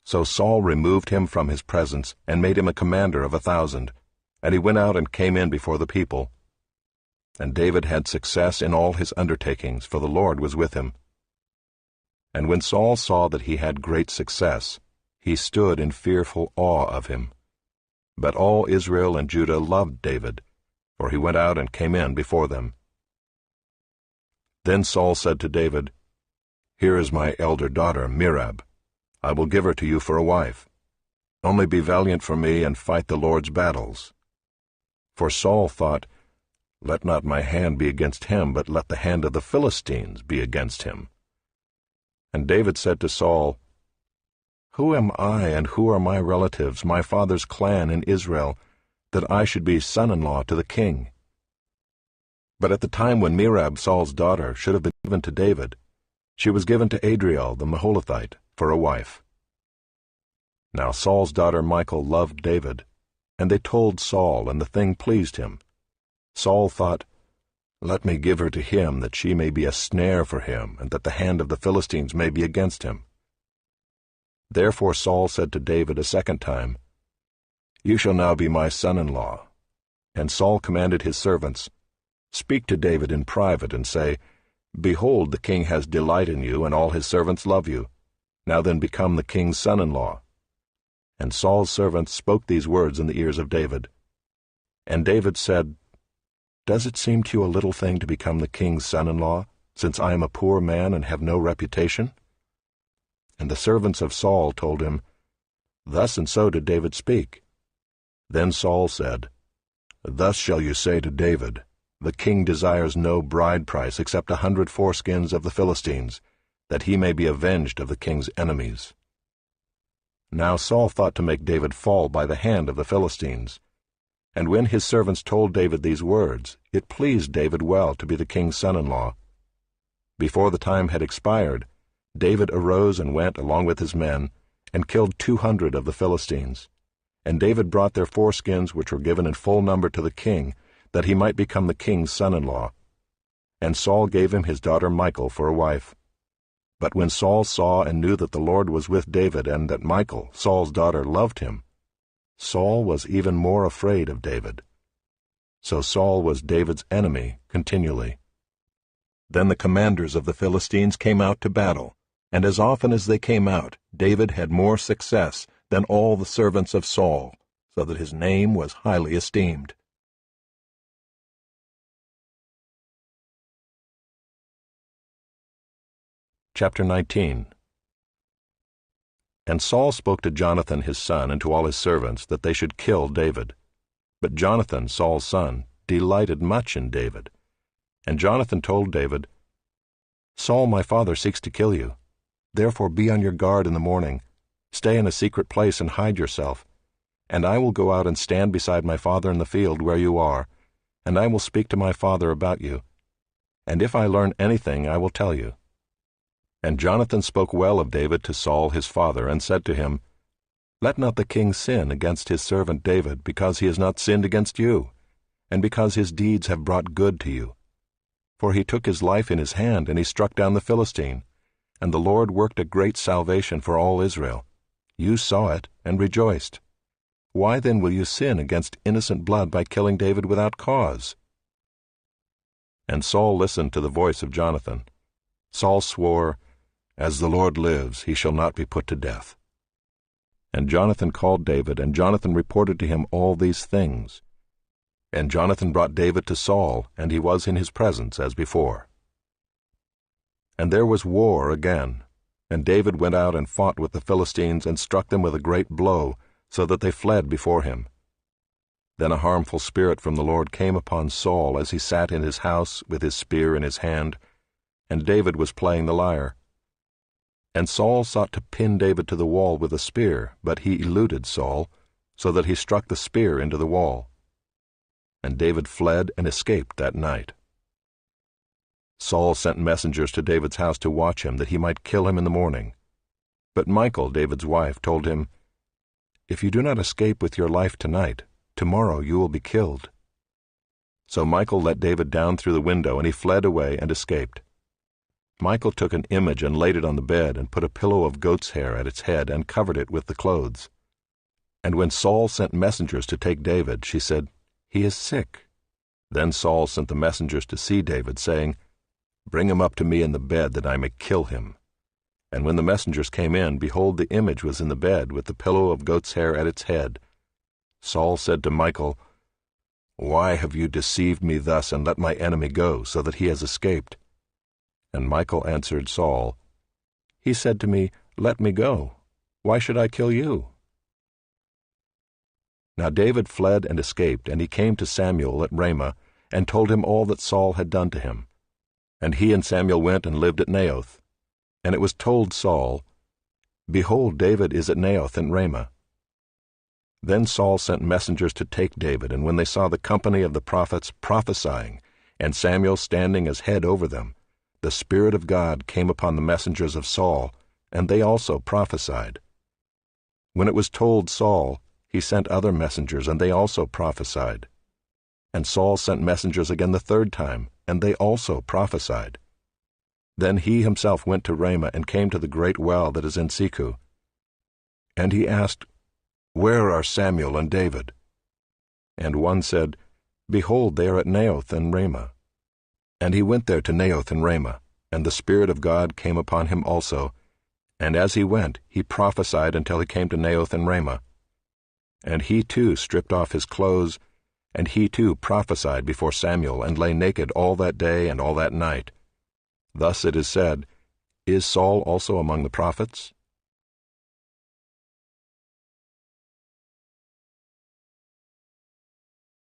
So Saul removed him from his presence, and made him a commander of 1,000, and he went out and came in before the people. And David had success in all his undertakings, for the Lord was with him. And when Saul saw that he had great success, he stood in fearful awe of him. But all Israel and Judah loved David, for he went out and came in before them. Then Saul said to David, "Here is my elder daughter, Merab. I will give her to you for a wife. Only be valiant for me and fight the Lord's battles." For Saul thought, "Let not my hand be against him, but let the hand of the Philistines be against him." And David said to Saul, "Who am I and who are my relatives, my father's clan in Israel, that I should be son-in-law to the king?" But at the time when Merab, Saul's daughter, should have been given to David, she was given to Adriel the Meholathite for a wife. Now Saul's daughter Michal loved David, and they told Saul, and the thing pleased him. Saul thought, "Let me give her to him, that she may be a snare for him, and that the hand of the Philistines may be against him." Therefore Saul said to David a second time, "You shall now be my son-in-law." And Saul commanded his servants, "Speak to David in private, and say, 'Behold, the king has delight in you, and all his servants love you. Now then become the king's son-in-law.'" And Saul's servants spoke these words in the ears of David. And David said, "Does it seem to you a little thing to become the king's son-in-law, since I am a poor man and have no reputation?" And the servants of Saul told him, "Thus and so did David speak." Then Saul said, "Thus shall you say to David, the king desires no bride price except 100 foreskins of the Philistines, that he may be avenged of the king's enemies." Now Saul thought to make David fall by the hand of the Philistines. And when his servants told David these words, it pleased David well to be the king's son-in-law. Before the time had expired, David arose and went along with his men, and killed 200 of the Philistines. And David brought their foreskins, which were given in full number, to the king, that he might become the king's son-in-law. And Saul gave him his daughter Michal for a wife. But when Saul saw and knew that the Lord was with David, and that Michal, Saul's daughter, loved him, Saul was even more afraid of David. So Saul was David's enemy continually. Then the commanders of the Philistines came out to battle, and as often as they came out, David had more success than all the servants of Saul, so that his name was highly esteemed. Chapter 19. And Saul spoke to Jonathan his son and to all his servants that they should kill David. But Jonathan, Saul's son, delighted much in David. And Jonathan told David, "Saul my father seeks to kill you. Therefore be on your guard in the morning. Stay in a secret place and hide yourself. And I will go out and stand beside my father in the field where you are, and I will speak to my father about you. And if I learn anything, I will tell you." And Jonathan spoke well of David to Saul his father, and said to him, "Let not the king sin against his servant David, because he has not sinned against you. and because his deeds have brought good to you. For he took his life in his hand, and he struck down the Philistine, and the Lord worked a great salvation for all Israel. You saw it, and rejoiced. Why then will you sin against innocent blood by killing David without cause?" And Saul listened to the voice of Jonathan. Saul swore, "As the Lord lives, he shall not be put to death." And Jonathan called David, and Jonathan reported to him all these things. And Jonathan brought David to Saul, and he was in his presence as before. And there was war again, and David went out and fought with the Philistines and struck them with a great blow, so that they fled before him. Then a harmful spirit from the Lord came upon Saul as he sat in his house with his spear in his hand, and David was playing the lyre. And Saul sought to pin David to the wall with a spear, but he eluded Saul, so that he struck the spear into the wall. And David fled and escaped that night. Saul sent messengers to David's house to watch him, that he might kill him in the morning. But Michal, David's wife, told him, "If you do not escape with your life tonight, tomorrow you will be killed." So Michal let David down through the window, and he fled away and escaped. Michal took an image and laid it on the bed, and put a pillow of goat's hair at its head, and covered it with the clothes. And when Saul sent messengers to take David, she said, "He is sick." Then Saul sent the messengers to see David, saying, "Bring him up to me in the bed, that I may kill him." And when the messengers came in, behold, the image was in the bed, with the pillow of goat's hair at its head. Saul said to Michal, "Why have you deceived me thus, and let my enemy go, so that he has escaped?" And Michal answered Saul, "He said to me, 'Let me go. Why should I kill you?'" Now David fled and escaped, and he came to Samuel at Ramah, and told him all that Saul had done to him. And he and Samuel went and lived at Naioth. And it was told Saul, "Behold, David is at Naioth in Ramah." Then Saul sent messengers to take David, and when they saw the company of the prophets prophesying, and Samuel standing as head over them, the Spirit of God came upon the messengers of Saul, and they also prophesied. When it was told Saul, he sent other messengers, and they also prophesied. And Saul sent messengers again the third time, and they also prophesied. Then he himself went to Ramah, and came to the great well that is in Seku. And he asked, "Where are Samuel and David?" And one said, "Behold, they are at Naioth and Ramah." And he went there to Naioth and Ramah, and the Spirit of God came upon him also. And as he went, he prophesied until he came to Naioth and Ramah. And he too stripped off his clothes, and he too prophesied before Samuel, and lay naked all that day and all that night. Thus it is said, "Is Saul also among the prophets?"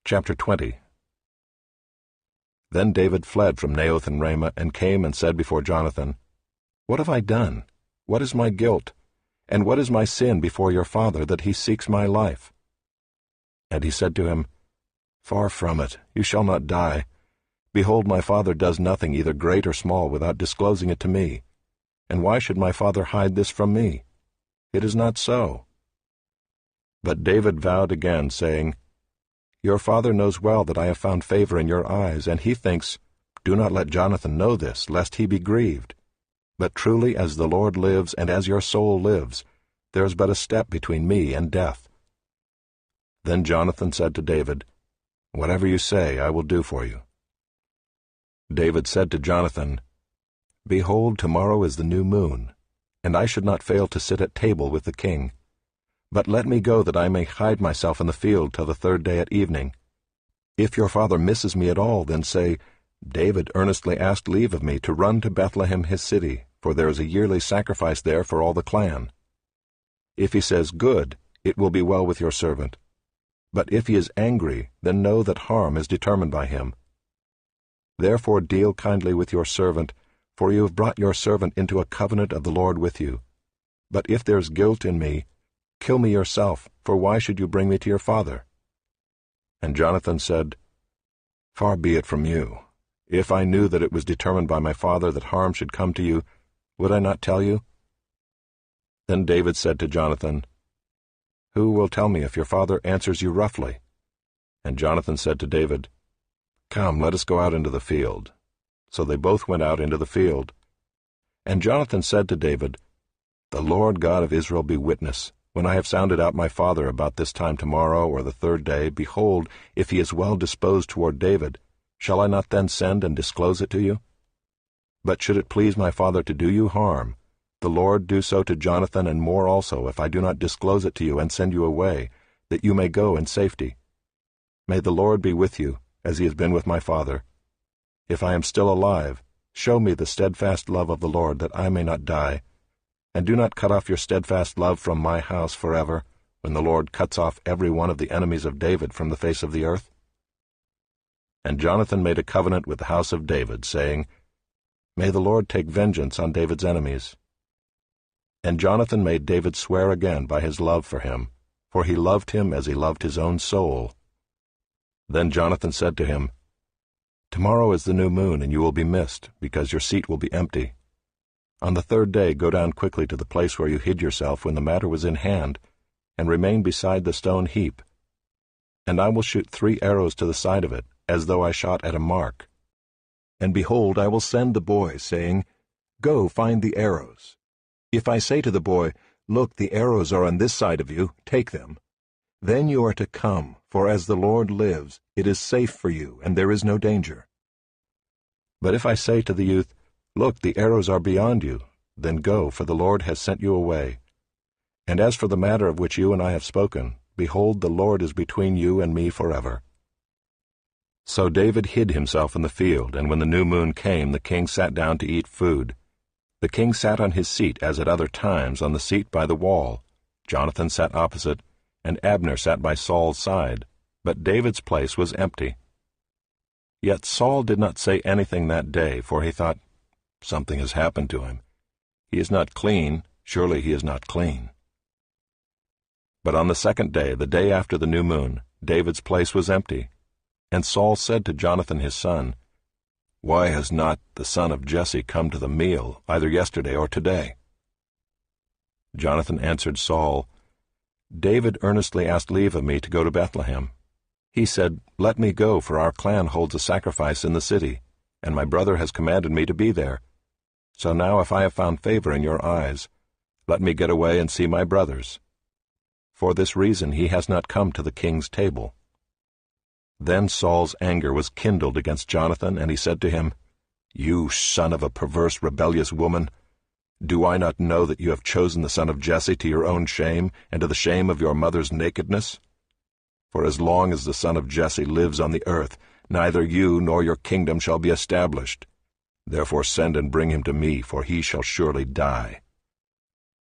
Chapter 20. Then David fled from Naioth and Ramah, and came and said before Jonathan, "What have I done? What is my guilt? And what is my sin before your father, that he seeks my life?" And he said to him, "Far from it, you shall not die. Behold, my father does nothing, either great or small, without disclosing it to me. And why should my father hide this from me? It is not so." But David vowed again, saying, "Your father knows well that I have found favor in your eyes, and he thinks, 'Do not let Jonathan know this, lest he be grieved.' But truly as the Lord lives, and as your soul lives, there is but a step between me and death." Then Jonathan said to David, "Whatever you say, I will do for you." David said to Jonathan, "Behold, tomorrow is the new moon, and I should not fail to sit at table with the king. But let me go, that I may hide myself in the field till the third day at evening. If your father misses me at all, then say, 'David earnestly asked leave of me to run to Bethlehem his city, for there is a yearly sacrifice there for all the clan.' If he says, 'Good,' it will be well with your servant. But if he is angry, then know that harm is determined by him. Therefore deal kindly with your servant, for you have brought your servant into a covenant of the Lord with you. But if there is guilt in me, kill me yourself, for why should you bring me to your father?" And Jonathan said, "Far be it from you. If I knew that it was determined by my father that harm should come to you, would I not tell you?" Then David said to Jonathan, "Who will tell me if your father answers you roughly?" And Jonathan said to David, "Come, let us go out into the field." So they both went out into the field. And Jonathan said to David, "The Lord God of Israel be witness, when I have sounded out my father about this time tomorrow or the third day, behold, if he is well disposed toward David, shall I not then send and disclose it to you? But should it please my father to do you harm, the Lord do so to Jonathan and more also, if I do not disclose it to you and send you away, that you may go in safety. May the Lord be with you, as he has been with my father. If I am still alive, show me the steadfast love of the Lord, that I may not die. And do not cut off your steadfast love from my house forever, when the Lord cuts off every one of the enemies of David from the face of the earth." And Jonathan made a covenant with the house of David, saying, "May the Lord take vengeance on David's enemies." And Jonathan made David swear again by his love for him, for he loved him as he loved his own soul. Then Jonathan said to him, "Tomorrow is the new moon, and you will be missed, because your seat will be empty. On the third day go down quickly to the place where you hid yourself when the matter was in hand, and remain beside the stone heap. And I will shoot 3 arrows to the side of it, as though I shot at a mark. And behold, I will send the boy, saying, 'Go, find the arrows.' If I say to the boy, 'Look, the arrows are on this side of you, take them,' then you are to come, for as the Lord lives, it is safe for you, and there is no danger. But if I say to the youth, 'Look, the arrows are beyond you,' then go, for the Lord has sent you away. And as for the matter of which you and I have spoken, behold, the Lord is between you and me forever." So David hid himself in the field, and when the new moon came, the king sat down to eat food. The king sat on his seat, as at other times, on the seat by the wall. Jonathan sat opposite, and Abner sat by Saul's side, but David's place was empty. Yet Saul did not say anything that day, for he thought, "Something has happened to him. He is not clean, surely he is not clean." But on the second day, the day after the new moon, David's place was empty. And Saul said to Jonathan his son, "Why has not the son of Jesse come to the meal, either yesterday or today?" Jonathan answered Saul, "David earnestly asked leave of me to go to Bethlehem. He said, 'Let me go, for our clan holds a sacrifice in the city, and my brother has commanded me to be there. So now if I have found favor in your eyes, let me get away and see my brothers.' For this reason he has not come to the king's table." Then Saul's anger was kindled against Jonathan, and he said to him, "You son of a perverse, rebellious woman, do I not know that you have chosen the son of Jesse to your own shame, and to the shame of your mother's nakedness? For as long as the son of Jesse lives on the earth, neither you nor your kingdom shall be established. Therefore send and bring him to me, for he shall surely die."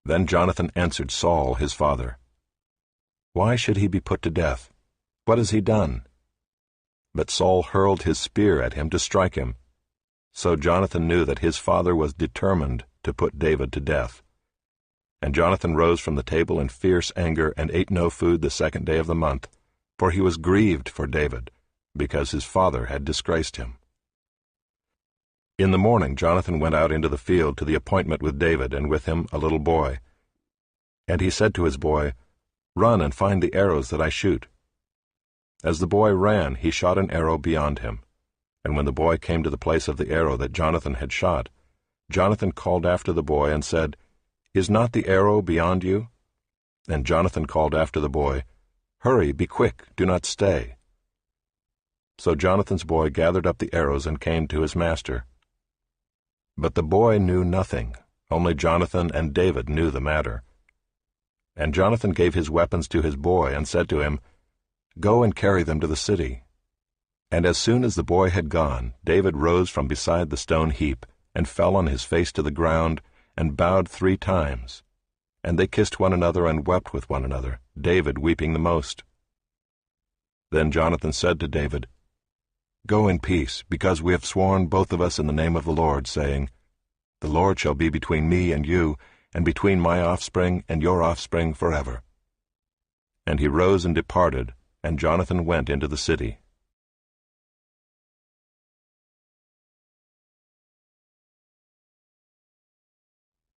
Then Jonathan answered Saul his father, "Why should he be put to death? What has he done?" But Saul hurled his spear at him to strike him. So Jonathan knew that his father was determined to put David to death. And Jonathan rose from the table in fierce anger and ate no food the second day of the month, for he was grieved for David, because his father had disgraced him. In the morning Jonathan went out into the field to the appointment with David, and with him a little boy. And he said to his boy, "Run and find the arrows that I shoot." As the boy ran, he shot an arrow beyond him. And when the boy came to the place of the arrow that Jonathan had shot, Jonathan called after the boy and said, "Is not the arrow beyond you?" And Jonathan called after the boy, "Hurry, be quick, do not stay." So Jonathan's boy gathered up the arrows and came to his master. But the boy knew nothing, only Jonathan and David knew the matter. And Jonathan gave his weapons to his boy and said to him, "Go and carry them to the city." And as soon as the boy had gone, David rose from beside the stone heap, and fell on his face to the ground, and bowed 3 times. And they kissed one another and wept with one another, David weeping the most. Then Jonathan said to David, "Go in peace, because we have sworn both of us in the name of the Lord, saying, 'The Lord shall be between me and you, and between my offspring and your offspring forever.'" And he rose and departed, and Jonathan went into the city.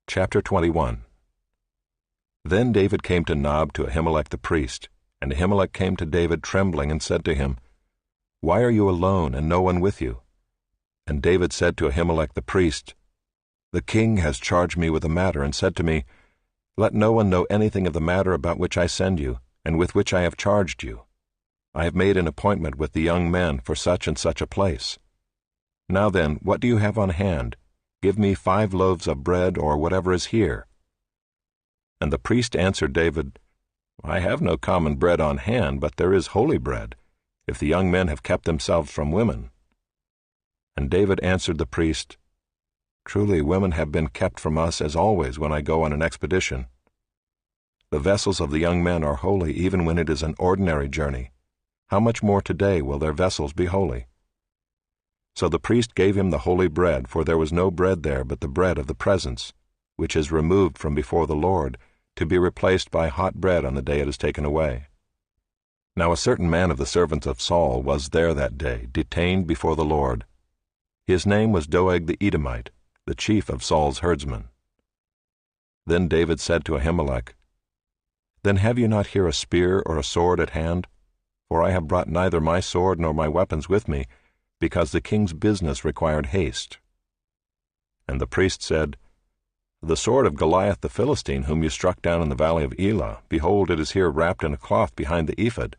Chapter 21. Then David came to Nob to Ahimelech the priest, And Ahimelech came to David trembling and said to him, Why are you alone and no one with you? And David said to Ahimelech the priest, The king has charged me with a matter and said to me, Let no one know anything of the matter about which I send you, and with which I have charged you. I have made an appointment with the young men for such and such a place. Now then, what do you have on hand? Give me 5 loaves of bread, or whatever is here. And the priest answered David, I have no common bread on hand, but there is holy bread, if the young men have kept themselves from women. And David answered the priest, Truly women have been kept from us as always when I go on an expedition. The vessels of the young men are holy even when it is an ordinary journey. How much more today will their vessels be holy? So the priest gave him the holy bread, for there was no bread there but the bread of the presence, which is removed from before the Lord, to be replaced by hot bread on the day it is taken away. Now a certain man of the servants of Saul was there that day, detained before the Lord. His name was Doeg the Edomite, the chief of Saul's herdsmen. Then David said to Ahimelech, Then have you not here a spear or a sword at hand? For I have brought neither my sword nor my weapons with me, because the king's business required haste. And the priest said, The sword of Goliath the Philistine, whom you struck down in the valley of Elah, behold, it is here wrapped in a cloth behind the ephod.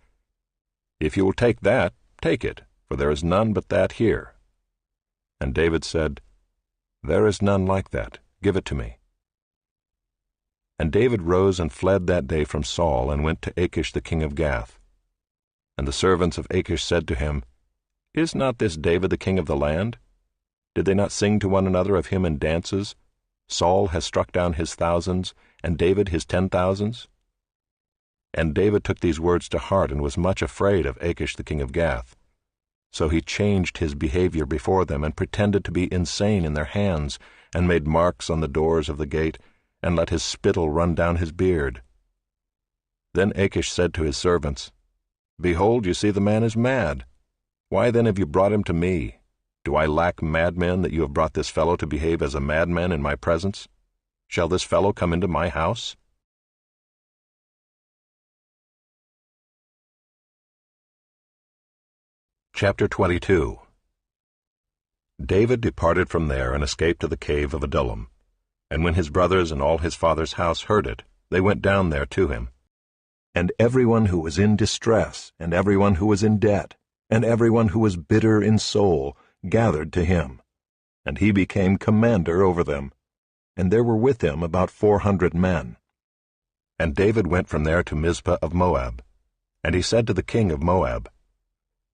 If you will take that, take it, for there is none but that here. And David said, There is none like that. Give it to me. And David rose and fled that day from Saul, and went to Achish the king of Gath. And the servants of Achish said to him, Is not this David the king of the land? Did they not sing to one another of him in dances? Saul has struck down his thousands, and David his 10,000s. And David took these words to heart, and was much afraid of Achish the king of Gath. So he changed his behavior before them, and pretended to be insane in their hands, and made marks on the doors of the gate, and let his spittle run down his beard. Then Achish said to his servants, Behold, you see the man is mad. Why then have you brought him to me? Do I lack madmen that you have brought this fellow to behave as a madman in my presence? Shall this fellow come into my house? Chapter 22. David departed from there and escaped to the cave of Adullam. And when his brothers and all his father's house heard it, they went down there to him. And everyone who was in distress, and everyone who was in debt, and everyone who was bitter in soul, gathered to him. And he became commander over them. And there were with him about 400 men. And David went from there to Mizpah of Moab. And he said to the king of Moab,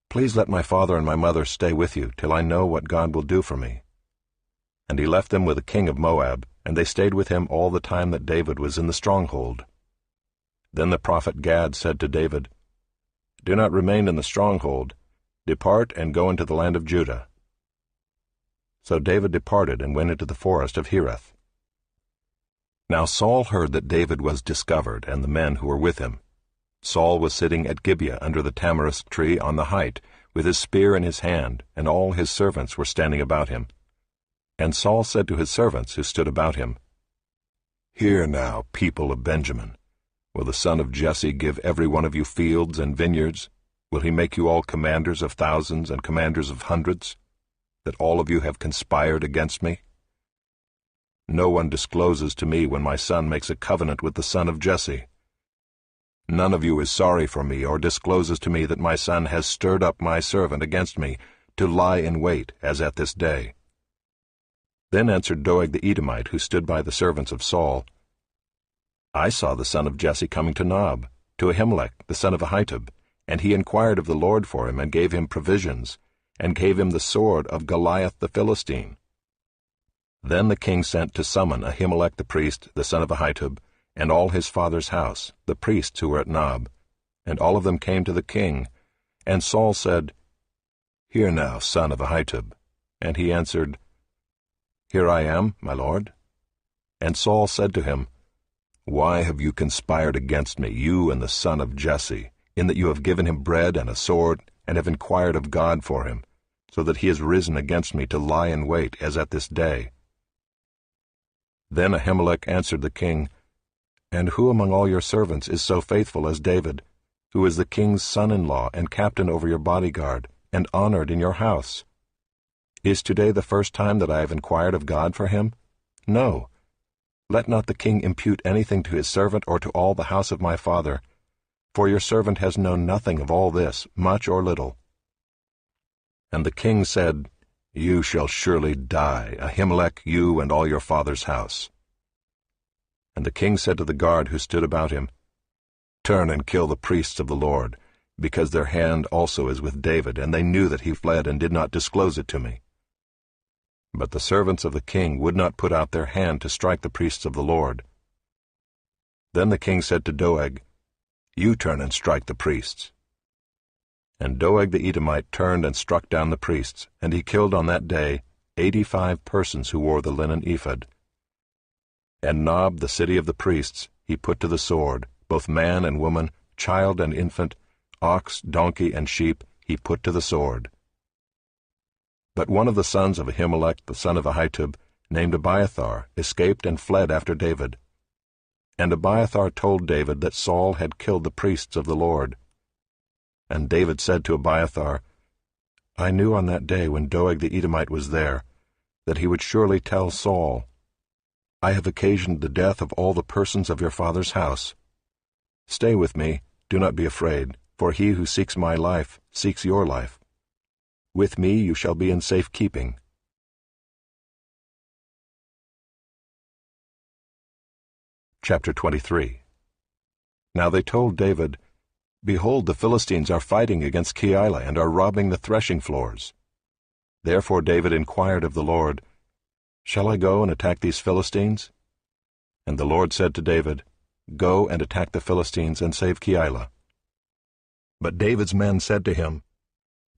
Please let my father and my mother stay with you, till I know what God will do for me. And he left them with the king of Moab, and they stayed with him all the time that David was in the stronghold. Then the prophet Gad said to David, Do not remain in the stronghold. Depart and go into the land of Judah. So David departed and went into the forest of Hereth. Now Saul heard that David was discovered, and the men who were with him. Saul was sitting at Gibeah under the tamarisk tree on the height, with his spear in his hand, and all his servants were standing about him. And Saul said to his servants who stood about him, Hear now, people of Benjamin. Will the son of Jesse give every one of you fields and vineyards? Will he make you all commanders of thousands and commanders of hundreds, that all of you have conspired against me? No one discloses to me when my son makes a covenant with the son of Jesse. None of you is sorry for me, or discloses to me that my son has stirred up my servant against me, to lie in wait, as at this day. Then answered Doeg the Edomite, who stood by the servants of Saul, I saw the son of Jesse coming to Nob, to Ahimelech the son of Ahitub, and he inquired of the Lord for him, and gave him provisions, and gave him the sword of Goliath the Philistine. Then the king sent to summon Ahimelech the priest, the son of Ahitub, and all his father's house, the priests who were at Nob, and all of them came to the king. And Saul said, Hear now, son of Ahitub. And he answered, Here I am, my lord. And Saul said to him, Why have you conspired against me, you and the son of Jesse, in that you have given him bread and a sword, and have inquired of God for him, so that he has risen against me to lie in wait, as at this day? Then Ahimelech answered the king, And who among all your servants is so faithful as David, who is the king's son-in-law and captain over your bodyguard, and honored in your house. Is today the first time that I have inquired of God for him? No. Let not the king impute anything to his servant or to all the house of my father, for your servant has known nothing of all this, much or little. And the king said, You shall surely die, Ahimelech, you and all your father's house. And the king said to the guard who stood about him, Turn and kill the priests of the Lord, because their hand also is with David, and they knew that he fled and did not disclose it to me. But the servants of the king would not put out their hand to strike the priests of the Lord. Then the king said to Doeg, You turn and strike the priests. And Doeg the Edomite turned and struck down the priests, and he killed on that day 85 persons who wore the linen ephod. And Nob, the city of the priests, he put to the sword, both man and woman, child and infant, ox, donkey, and sheep, he put to the sword. But one of the sons of Ahimelech, the son of Ahitub, named Abiathar, escaped and fled after David. And Abiathar told David that Saul had killed the priests of the Lord. And David said to Abiathar, I knew on that day when Doeg the Edomite was there, that he would surely tell Saul, I have occasioned the death of all the persons of your father's house. Stay with me, do not be afraid, for he who seeks my life seeks your life. With me you shall be in safe keeping. Chapter 23. Now they told David, Behold, the Philistines are fighting against Keilah and are robbing the threshing floors. Therefore David inquired of the Lord, Shall I go and attack these Philistines? And the Lord said to David, Go and attack the Philistines and save Keilah. But David's men said to him,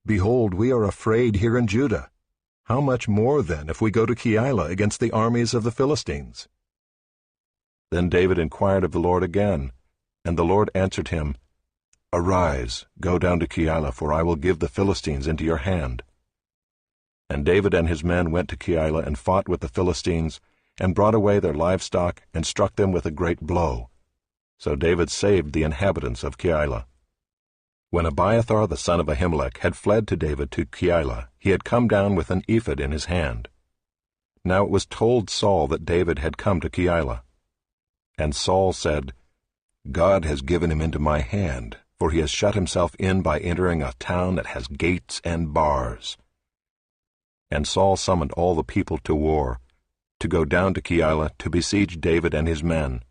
Behold, we are afraid here in Judah. How much more, then, if we go to Keilah against the armies of the Philistines? Then David inquired of the Lord again, and the Lord answered him, Arise, go down to Keilah, for I will give the Philistines into your hand. And David and his men went to Keilah and fought with the Philistines, and brought away their livestock, and struck them with a great blow. So David saved the inhabitants of Keilah. When Abiathar the son of Ahimelech had fled to David to Keilah, he had come down with an ephod in his hand. Now it was told Saul that David had come to Keilah. And Saul said, God has given him into my hand, for he has shut himself in by entering a town that has gates and bars. And Saul summoned all the people to war, to go down to Keilah to besiege David and his men.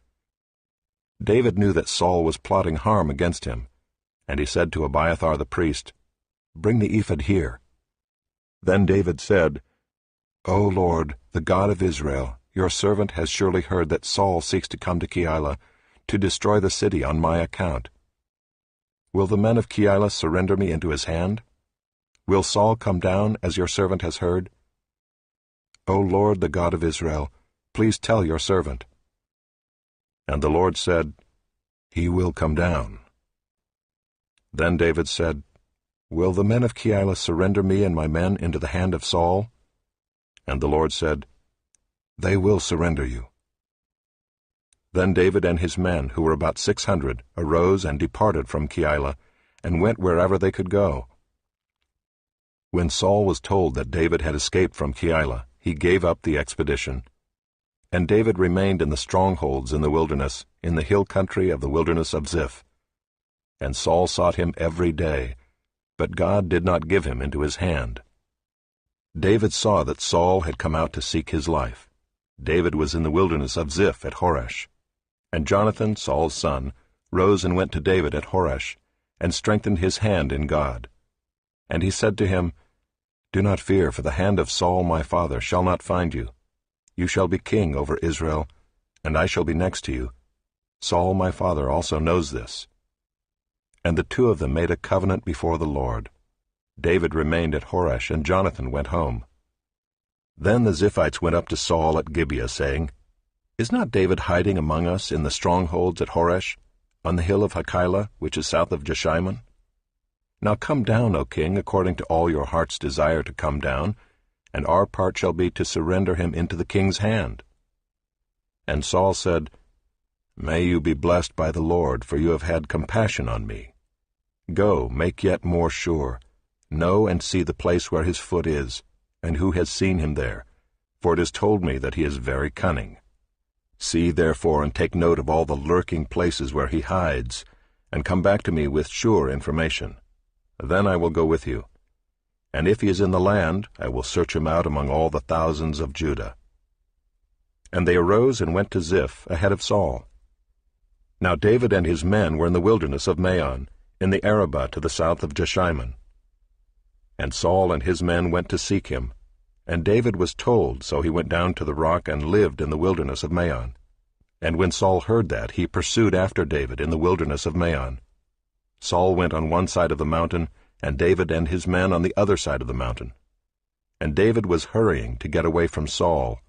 David knew that Saul was plotting harm against him, and he said to Abiathar the priest, Bring the ephod here. Then David said, O Lord, the God of Israel, your servant has surely heard that Saul seeks to come to Keilah, to destroy the city on my account. Will the men of Keilah surrender me into his hand? Will Saul come down, as your servant has heard? O Lord, the God of Israel, please tell your servant. And the Lord said, He will come down. Then David said, Will the men of Keilah surrender me and my men into the hand of Saul? And the Lord said, They will surrender you. Then David and his men, who were about 600, arose and departed from Keilah, and went wherever they could go. When Saul was told that David had escaped from Keilah, he gave up the expedition. And David remained in the strongholds in the wilderness, in the hill country of the wilderness of Ziph. And Saul sought him every day, but God did not give him into his hand. David saw that Saul had come out to seek his life. David was in the wilderness of Ziph at Horesh. And Jonathan, Saul's son, rose and went to David at Horesh, and strengthened his hand in God. And he said to him, Do not fear, for the hand of Saul my father shall not find you. You shall be king over Israel, and I shall be next to you. Saul my father also knows this. And the two of them made a covenant before the Lord. David remained at Horesh, and Jonathan went home. Then the Ziphites went up to Saul at Gibeah, saying, Is not David hiding among us in the strongholds at Horesh, on the hill of Hachilah, which is south of Jeshimon? Now come down, O king, according to all your heart's desire to come down, and our part shall be to surrender him into the king's hand. And Saul said, May you be blessed by the Lord, for you have had compassion on me. Go, make yet more sure. Know and see the place where his foot is, and who has seen him there, for it is told me that he is very cunning. See therefore and take note of all the lurking places where he hides, and come back to me with sure information. Then I will go with you. And if he is in the land, I will search him out among all the thousands of Judah." And they arose and went to Ziph ahead of Saul. Now David and his men were in the wilderness of Maon, in the Arabah to the south of Jeshimon. And Saul and his men went to seek him, and David was told, so he went down to the rock and lived in the wilderness of Maon. And when Saul heard that, he pursued after David in the wilderness of Maon. Saul went on one side of the mountain, and David and his men on the other side of the mountain. And David was hurrying to get away from Saul.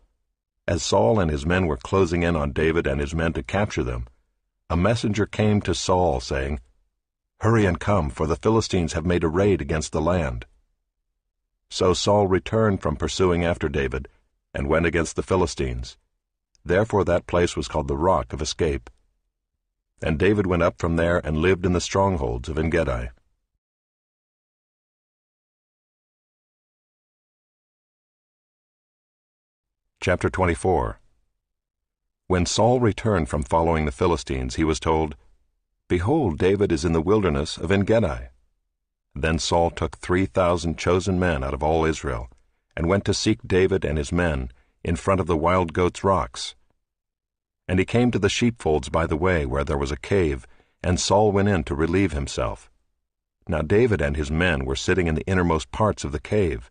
As Saul and his men were closing in on David and his men to capture them, a messenger came to Saul, saying, "Hurry and come, for the Philistines have made a raid against the land." So Saul returned from pursuing after David, and went against the Philistines. Therefore that place was called the Rock of Escape. And David went up from there and lived in the strongholds of En-gedi. Chapter 24. When Saul returned from following the Philistines, he was told, "Behold, David is in the wilderness of En-gedi." Then Saul took 3,000 chosen men out of all Israel, and went to seek David and his men in front of the wild goats' rocks. And he came to the sheepfolds by the way, where there was a cave, and Saul went in to relieve himself. Now David and his men were sitting in the innermost parts of the cave.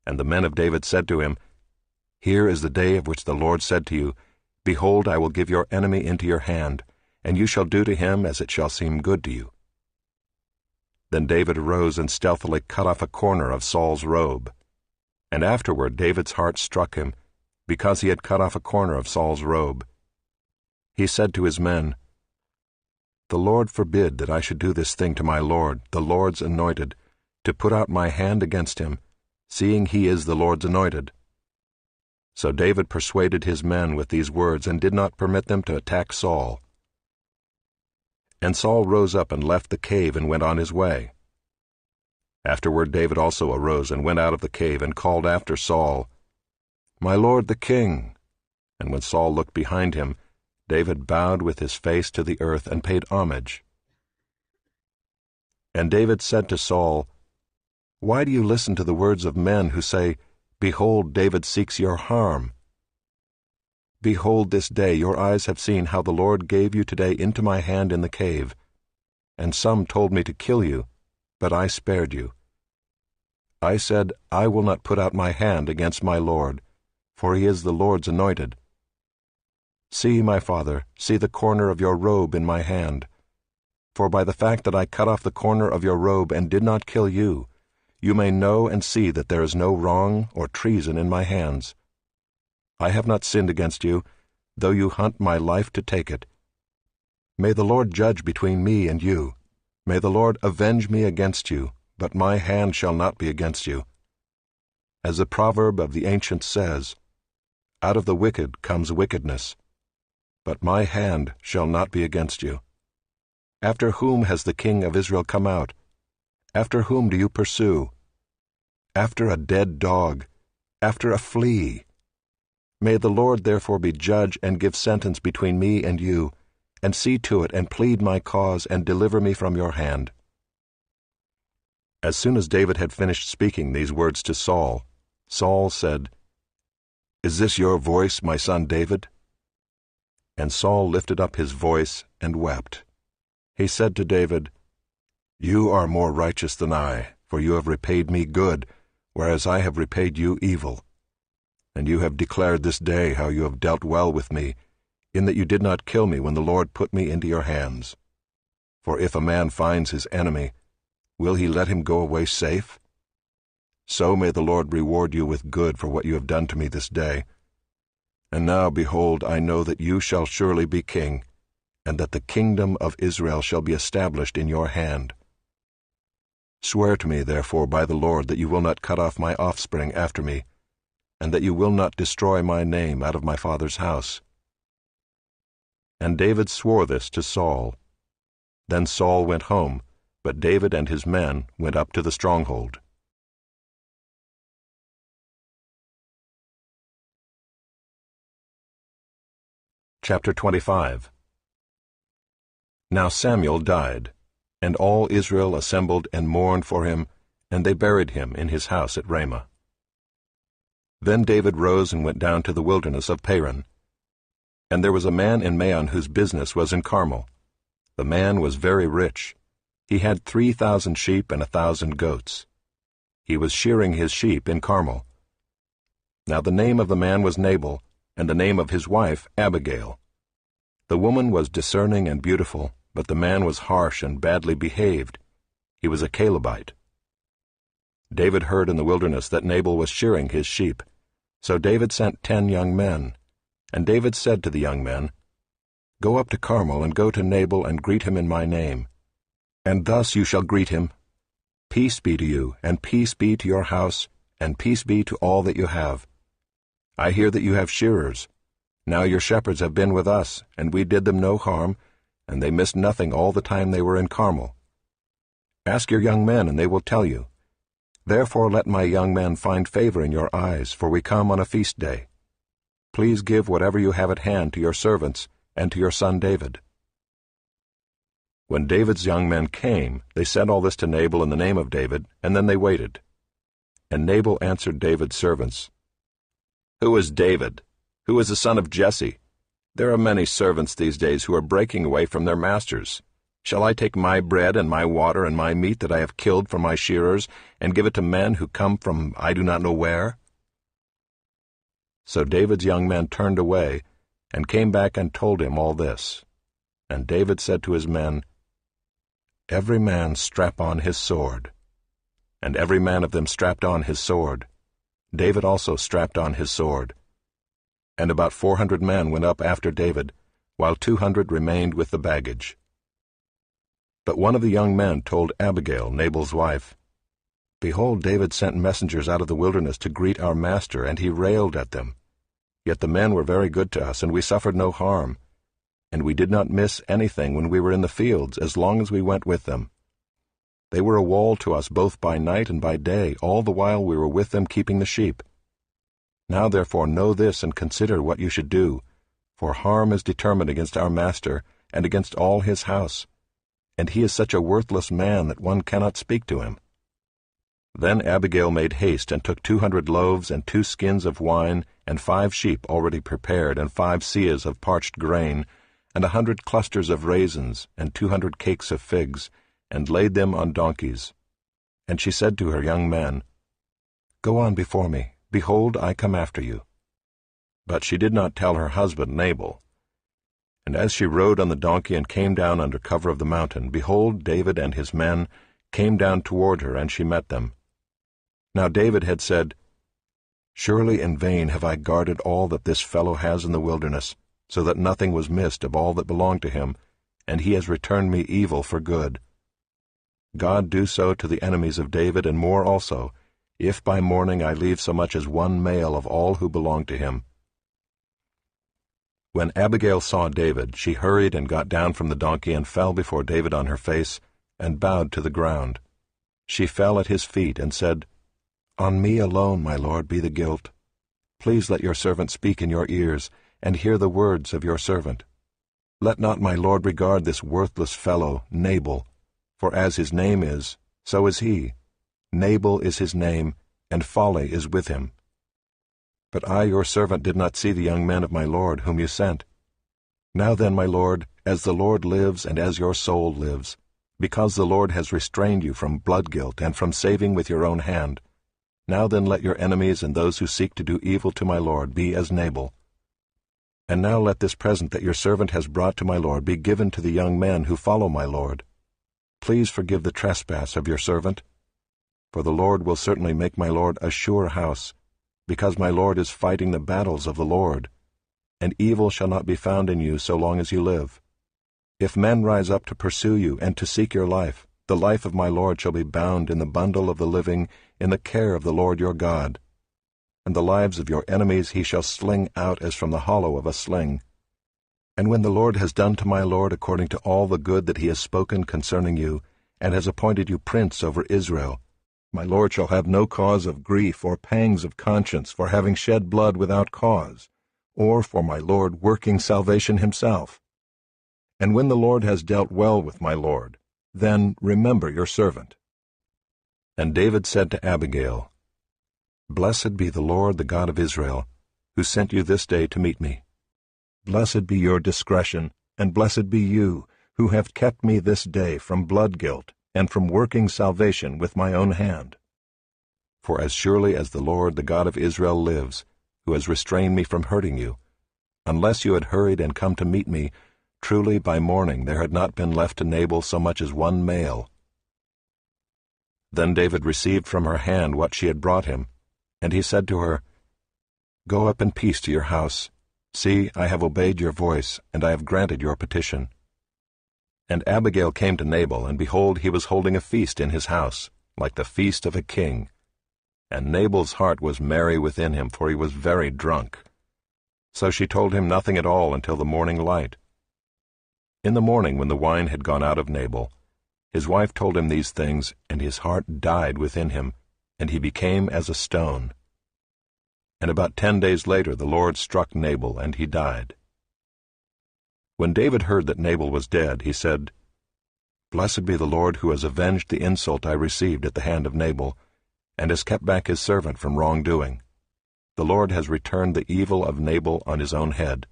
And the men of David said to him, "Here is the day of which the Lord said to you, Behold, I will give your enemy into your hand, and you shall do to him as it shall seem good to you." Then David arose and stealthily cut off a corner of Saul's robe. And afterward David's heart struck him, because he had cut off a corner of Saul's robe. He said to his men, "The Lord forbid that I should do this thing to my Lord, the Lord's anointed, to put out my hand against him, seeing he is the Lord's anointed." So David persuaded his men with these words, and did not permit them to attack Saul. And Saul rose up and left the cave and went on his way. Afterward David also arose and went out of the cave and called after Saul, "My lord the king." And when Saul looked behind him, David bowed with his face to the earth and paid homage. And David said to Saul, "Why do you listen to the words of men who say, Behold, David seeks your harm? Behold, this day your eyes have seen how the Lord gave you today into my hand in the cave, and some told me to kill you, but I spared you. I said, I will not put out my hand against my Lord, for he is the Lord's anointed. See, my father, see the corner of your robe in my hand. For by the fact that I cut off the corner of your robe and did not kill you, you may know and see that there is no wrong or treason in my hands. I have not sinned against you, though you hunt my life to take it. May the Lord judge between me and you. May the Lord avenge me against you, but my hand shall not be against you. As the proverb of the ancients says, Out of the wicked comes wickedness, but my hand shall not be against you. After whom has the king of Israel come out? After whom do you pursue? After a dead dog, after a flea. May the Lord therefore be judge and give sentence between me and you, and see to it and plead my cause and deliver me from your hand." As soon as David had finished speaking these words to Saul, Saul said, "Is this your voice, my son David?" And Saul lifted up his voice and wept. He said to David, "You are more righteous than I, for you have repaid me good, whereas I have repaid you evil. And you have declared this day how you have dealt well with me, in that you did not kill me when the Lord put me into your hands. For if a man finds his enemy, will he let him go away safe? So may the Lord reward you with good for what you have done to me this day. And now, behold, I know that you shall surely be king, and that the kingdom of Israel shall be established in your hand. Swear to me, therefore, by the Lord, that you will not cut off my offspring after me, and that you will not destroy my name out of my father's house." And David swore this to Saul. Then Saul went home, but David and his men went up to the stronghold. Chapter 25. Now Samuel died, and all Israel assembled and mourned for him, and they buried him in his house at Ramah. Then David rose and went down to the wilderness of Paran. And there was a man in Maon whose business was in Carmel. The man was very rich. He had 3,000 sheep and 1,000 goats. He was shearing his sheep in Carmel. Now the name of the man was Nabal, and the name of his wife Abigail. The woman was discerning and beautiful, but the man was harsh and badly behaved. He was a Calebite. David heard in the wilderness that Nabal was shearing his sheep. So David sent 10 young men. And David said to the young men, Go up to Carmel, and go to Nabal, and greet him in my name. And thus you shall greet him, Peace be to you, and peace be to your house, and peace be to all that you have. I hear that you have shearers. Now your shepherds have been with us, and we did them no harm, and they missed nothing all the time they were in Carmel. Ask your young men, and they will tell you. Therefore let my young men find favor in your eyes, for we come on a feast day. Please give whatever you have at hand to your servants and to your son David. When David's young men came, they said all this to Nabal in the name of David, and then they waited. And Nabal answered David's servants, Who is David? Who is the son of Jesse? There are many servants these days who are breaking away from their masters. Shall I take my bread and my water and my meat that I have killed for my shearers, and give it to men who come from I do not know where? So David's young men turned away, and came back and told him all this. And David said to his men, Every man strap on his sword. And every man of them strapped on his sword. David also strapped on his sword. And about 400 men went up after David, while 200 remained with the baggage. But one of the young men told Abigail, Nabal's wife, Behold, David sent messengers out of the wilderness to greet our master, and he railed at them. Yet the men were very good to us, and we suffered no harm. And we did not miss anything when we were in the fields, as long as we went with them. They were a wall to us both by night and by day, all the while we were with them keeping the sheep. Now therefore know this, and consider what you should do, for harm is determined against our master, and against all his house. And he is such a worthless man that one cannot speak to him. Then Abigail made haste, and took 200 loaves, and 2 skins of wine, and 5 sheep already prepared, and 5 seahs of parched grain, and 100 clusters of raisins, and 200 cakes of figs, and laid them on donkeys. And she said to her young men, Go on before me, behold, I come after you. But she did not tell her husband Nabal. And as she rode on the donkey and came down under cover of the mountain, behold, David and his men came down toward her, and she met them. Now David had said, Surely in vain have I guarded all that this fellow has in the wilderness, so that nothing was missed of all that belonged to him, and he has returned me evil for good. God do so to the enemies of David, and more also, if by morning I leave so much as one male of all who belong to him. When Abigail saw David, she hurried and got down from the donkey and fell before David on her face, and bowed to the ground. She fell at his feet and said, On me alone, my lord, be the guilt. Please let your servant speak in your ears, and hear the words of your servant. Let not my lord regard this worthless fellow, Nabal, for as his name is, so is he. Nabal is his name, and folly is with him. But I, your servant, did not see the young men of my lord, whom you sent. Now then, my lord, as the Lord lives and as your soul lives, because the Lord has restrained you from blood guilt and from saving with your own hand, now then let your enemies and those who seek to do evil to my lord be as Nabal. And now let this present that your servant has brought to my lord be given to the young men who follow my lord. Please forgive the trespass of your servant, for the Lord will certainly make my lord a sure house, because my lord is fighting the battles of the Lord, and evil shall not be found in you so long as you live. If men rise up to pursue you and to seek your life, the life of my lord shall be bound in the bundle of the living in the care of the Lord your God. And the lives of your enemies he shall sling out as from the hollow of a sling. And when the Lord has done to my lord according to all the good that he has spoken concerning you, and has appointed you prince over Israel. My lord shall have no cause of grief or pangs of conscience for having shed blood without cause, or for my lord working salvation himself. And when the Lord has dealt well with my lord, then remember your servant." And David said to Abigail, "Blessed be the Lord, the God of Israel, who sent you this day to meet me. Blessed be your discretion, and blessed be you, who have kept me this day from blood guilt and from working salvation with my own hand. For as surely as the Lord, the God of Israel, lives, who has restrained me from hurting you, unless you had hurried and come to meet me, truly by morning there had not been left to Nabal so much as one male." Then David received from her hand what she had brought him, and he said to her, "Go up in peace to your house. See, I have obeyed your voice, and I have granted your petition." And Abigail came to Nabal, and behold, he was holding a feast in his house, like the feast of a king. And Nabal's heart was merry within him, for he was very drunk. So she told him nothing at all until the morning light. In the morning, when the wine had gone out of Nabal, his wife told him these things, and his heart died within him, and he became as a stone. And about 10 days later the Lord struck Nabal, and he died. When David heard that Nabal was dead, he said, "Blessed be the Lord who has avenged the insult I received at the hand of Nabal, and has kept back his servant from wrongdoing. The Lord has returned the evil of Nabal on his own head."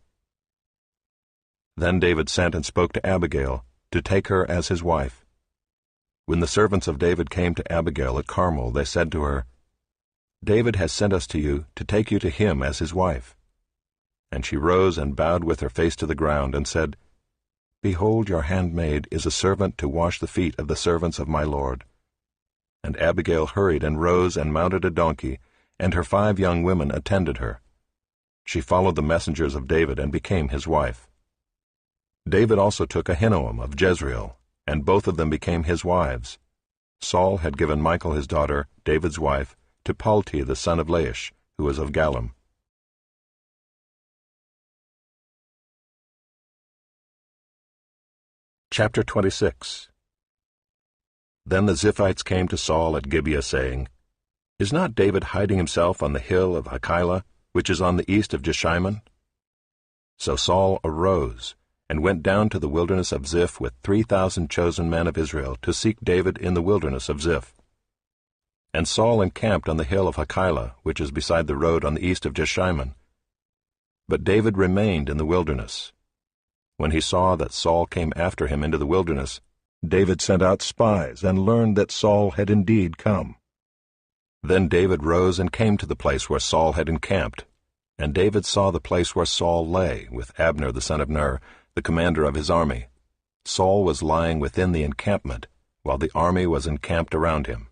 Then David sent and spoke to Abigail, to take her as his wife. When the servants of David came to Abigail at Carmel, they said to her, "David has sent us to you to take you to him as his wife." And she rose and bowed with her face to the ground, and said, "Behold, your handmaid is a servant to wash the feet of the servants of my lord." And Abigail hurried and rose and mounted a donkey, and her 5 young women attended her. She followed the messengers of David and became his wife. David also took Ahinoam of Jezreel, and both of them became his wives. Saul had given Michal his daughter, David's wife, to Palti the son of Laish, who was of Gallim. Chapter 26. Then the Ziphites came to Saul at Gibeah, saying, "Is not David hiding himself on the hill of Hachilah, which is on the east of Jeshimon?" So Saul arose, and went down to the wilderness of Ziph with 3,000 chosen men of Israel to seek David in the wilderness of Ziph. And Saul encamped on the hill of Hachilah, which is beside the road on the east of Jeshimon. But David remained in the wilderness. When he saw that Saul came after him into the wilderness, David sent out spies and learned that Saul had indeed come. Then David rose and came to the place where Saul had encamped. And David saw the place where Saul lay, with Abner the son of Ner, the commander of his army. Saul was lying within the encampment, while the army was encamped around him.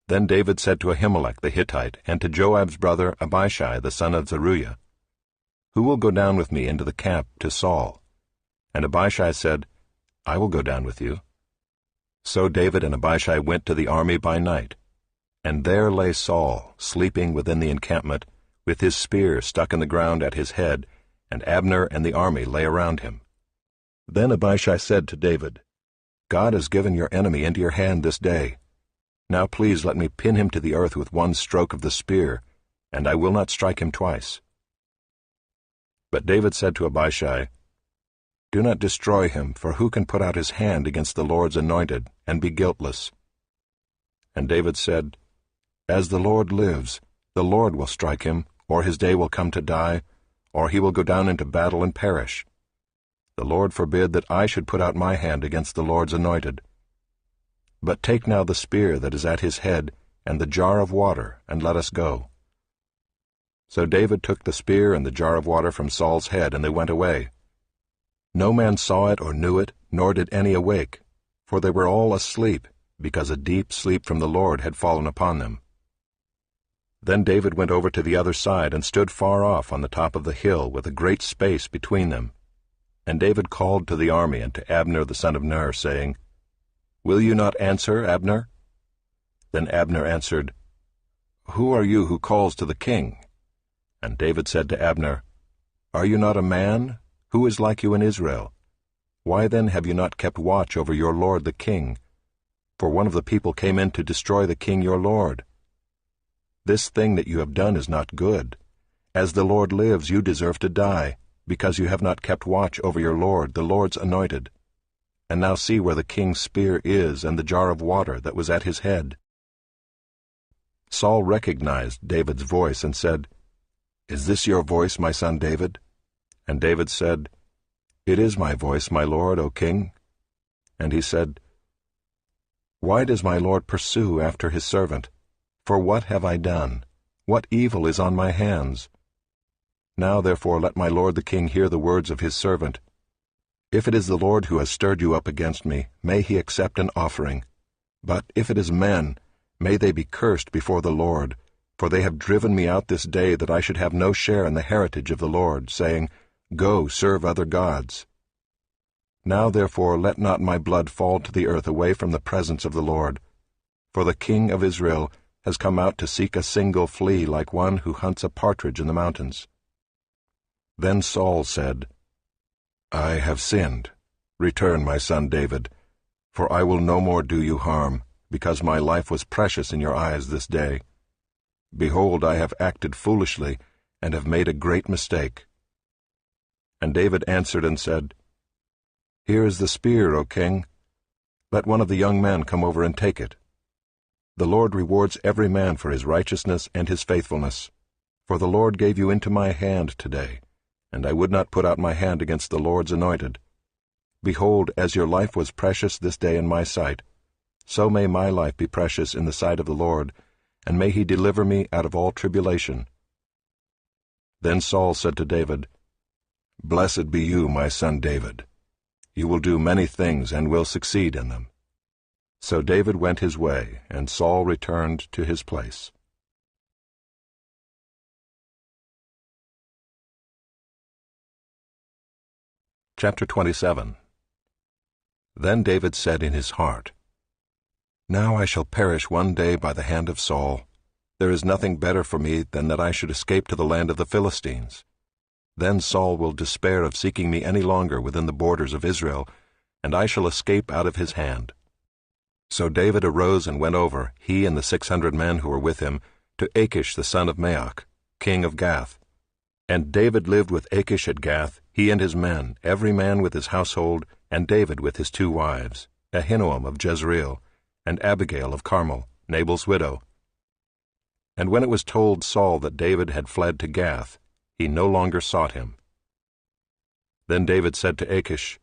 Then David said to Ahimelech the Hittite, and to Joab's brother Abishai the son of Zeruiah, "Who will go down with me into the camp to Saul?" And Abishai said, "I will go down with you." So David and Abishai went to the army by night. And there lay Saul, sleeping within the encampment, with his spear stuck in the ground at his head, and Abner and the army lay around him. Then Abishai said to David, "God has given your enemy into your hand this day. Now please let me pin him to the earth with one stroke of the spear, and I will not strike him twice." But David said to Abishai, "Do not destroy him, for who can put out his hand against the Lord's anointed, and be guiltless?" And David said, "As the Lord lives, the Lord will strike him, or his day will come to die, or he will go down into battle and perish. The Lord forbid that I should put out my hand against the Lord's anointed. But take now the spear that is at his head, and the jar of water, and let us go." So David took the spear and the jar of water from Saul's head, and they went away. No man saw it or knew it, nor did any awake, for they were all asleep, because a deep sleep from the Lord had fallen upon them. Then David went over to the other side and stood far off on the top of the hill with a great space between them. And David called to the army and to Abner the son of Ner, saying, "Will you not answer, Abner?" Then Abner answered, "Who are you who calls to the king?" And David said to Abner, "Are you not a man? Who is like you in Israel? Why then have you not kept watch over your lord the king? for one of the people came in to destroy the king your lord. This thing that you have done is not good. As the Lord lives, you deserve to die, because you have not kept watch over your lord, the Lord's anointed. And now see where the king's spear is and the jar of water that was at his head." Saul recognized David's voice and said, "Is this your voice, my son David?" And David said, "It is my voice, my lord, O king." And he said, "Why does my lord pursue after his servant? For what have I done? What evil is on my hands? Now therefore let my lord the king hear the words of his servant. If it is the Lord who has stirred you up against me, may he accept an offering. But if it is men, may they be cursed before the Lord, for they have driven me out this day that I should have no share in the heritage of the Lord, saying, 'Go, serve other gods.' Now therefore let not my blood fall to the earth away from the presence of the Lord, for the king of Israel has come out to seek a single flea like one who hunts a partridge in the mountains." Then Saul said, "I have sinned. Return, my son David, for I will no more do you harm, because my life was precious in your eyes this day. Behold, I have acted foolishly, and have made a great mistake." And David answered and said, "Here is the spear, O king. Let one of the young men come over and take it. The Lord rewards every man for his righteousness and his faithfulness. For the Lord gave you into my hand today, and I would not put out my hand against the Lord's anointed. Behold, as your life was precious this day in my sight, so may my life be precious in the sight of the Lord, and may he deliver me out of all tribulation." Then Saul said to David, "Blessed be you, my son David. You will do many things and will succeed in them." So David went his way, and Saul returned to his place. Chapter 27. Then David said in his heart, "Now I shall perish one day by the hand of Saul. There is nothing better for me than that I should escape to the land of the Philistines. Then Saul will despair of seeking me any longer within the borders of Israel, and I shall escape out of his hand." So David arose and went over, he and the 600 men who were with him, to Achish the son of Maoch, king of Gath. And David lived with Achish at Gath, he and his men, every man with his household, and David with his 2 wives, Ahinoam of Jezreel, and Abigail of Carmel, Nabal's widow. And when it was told Saul that David had fled to Gath, he no longer sought him. Then David said to Achish,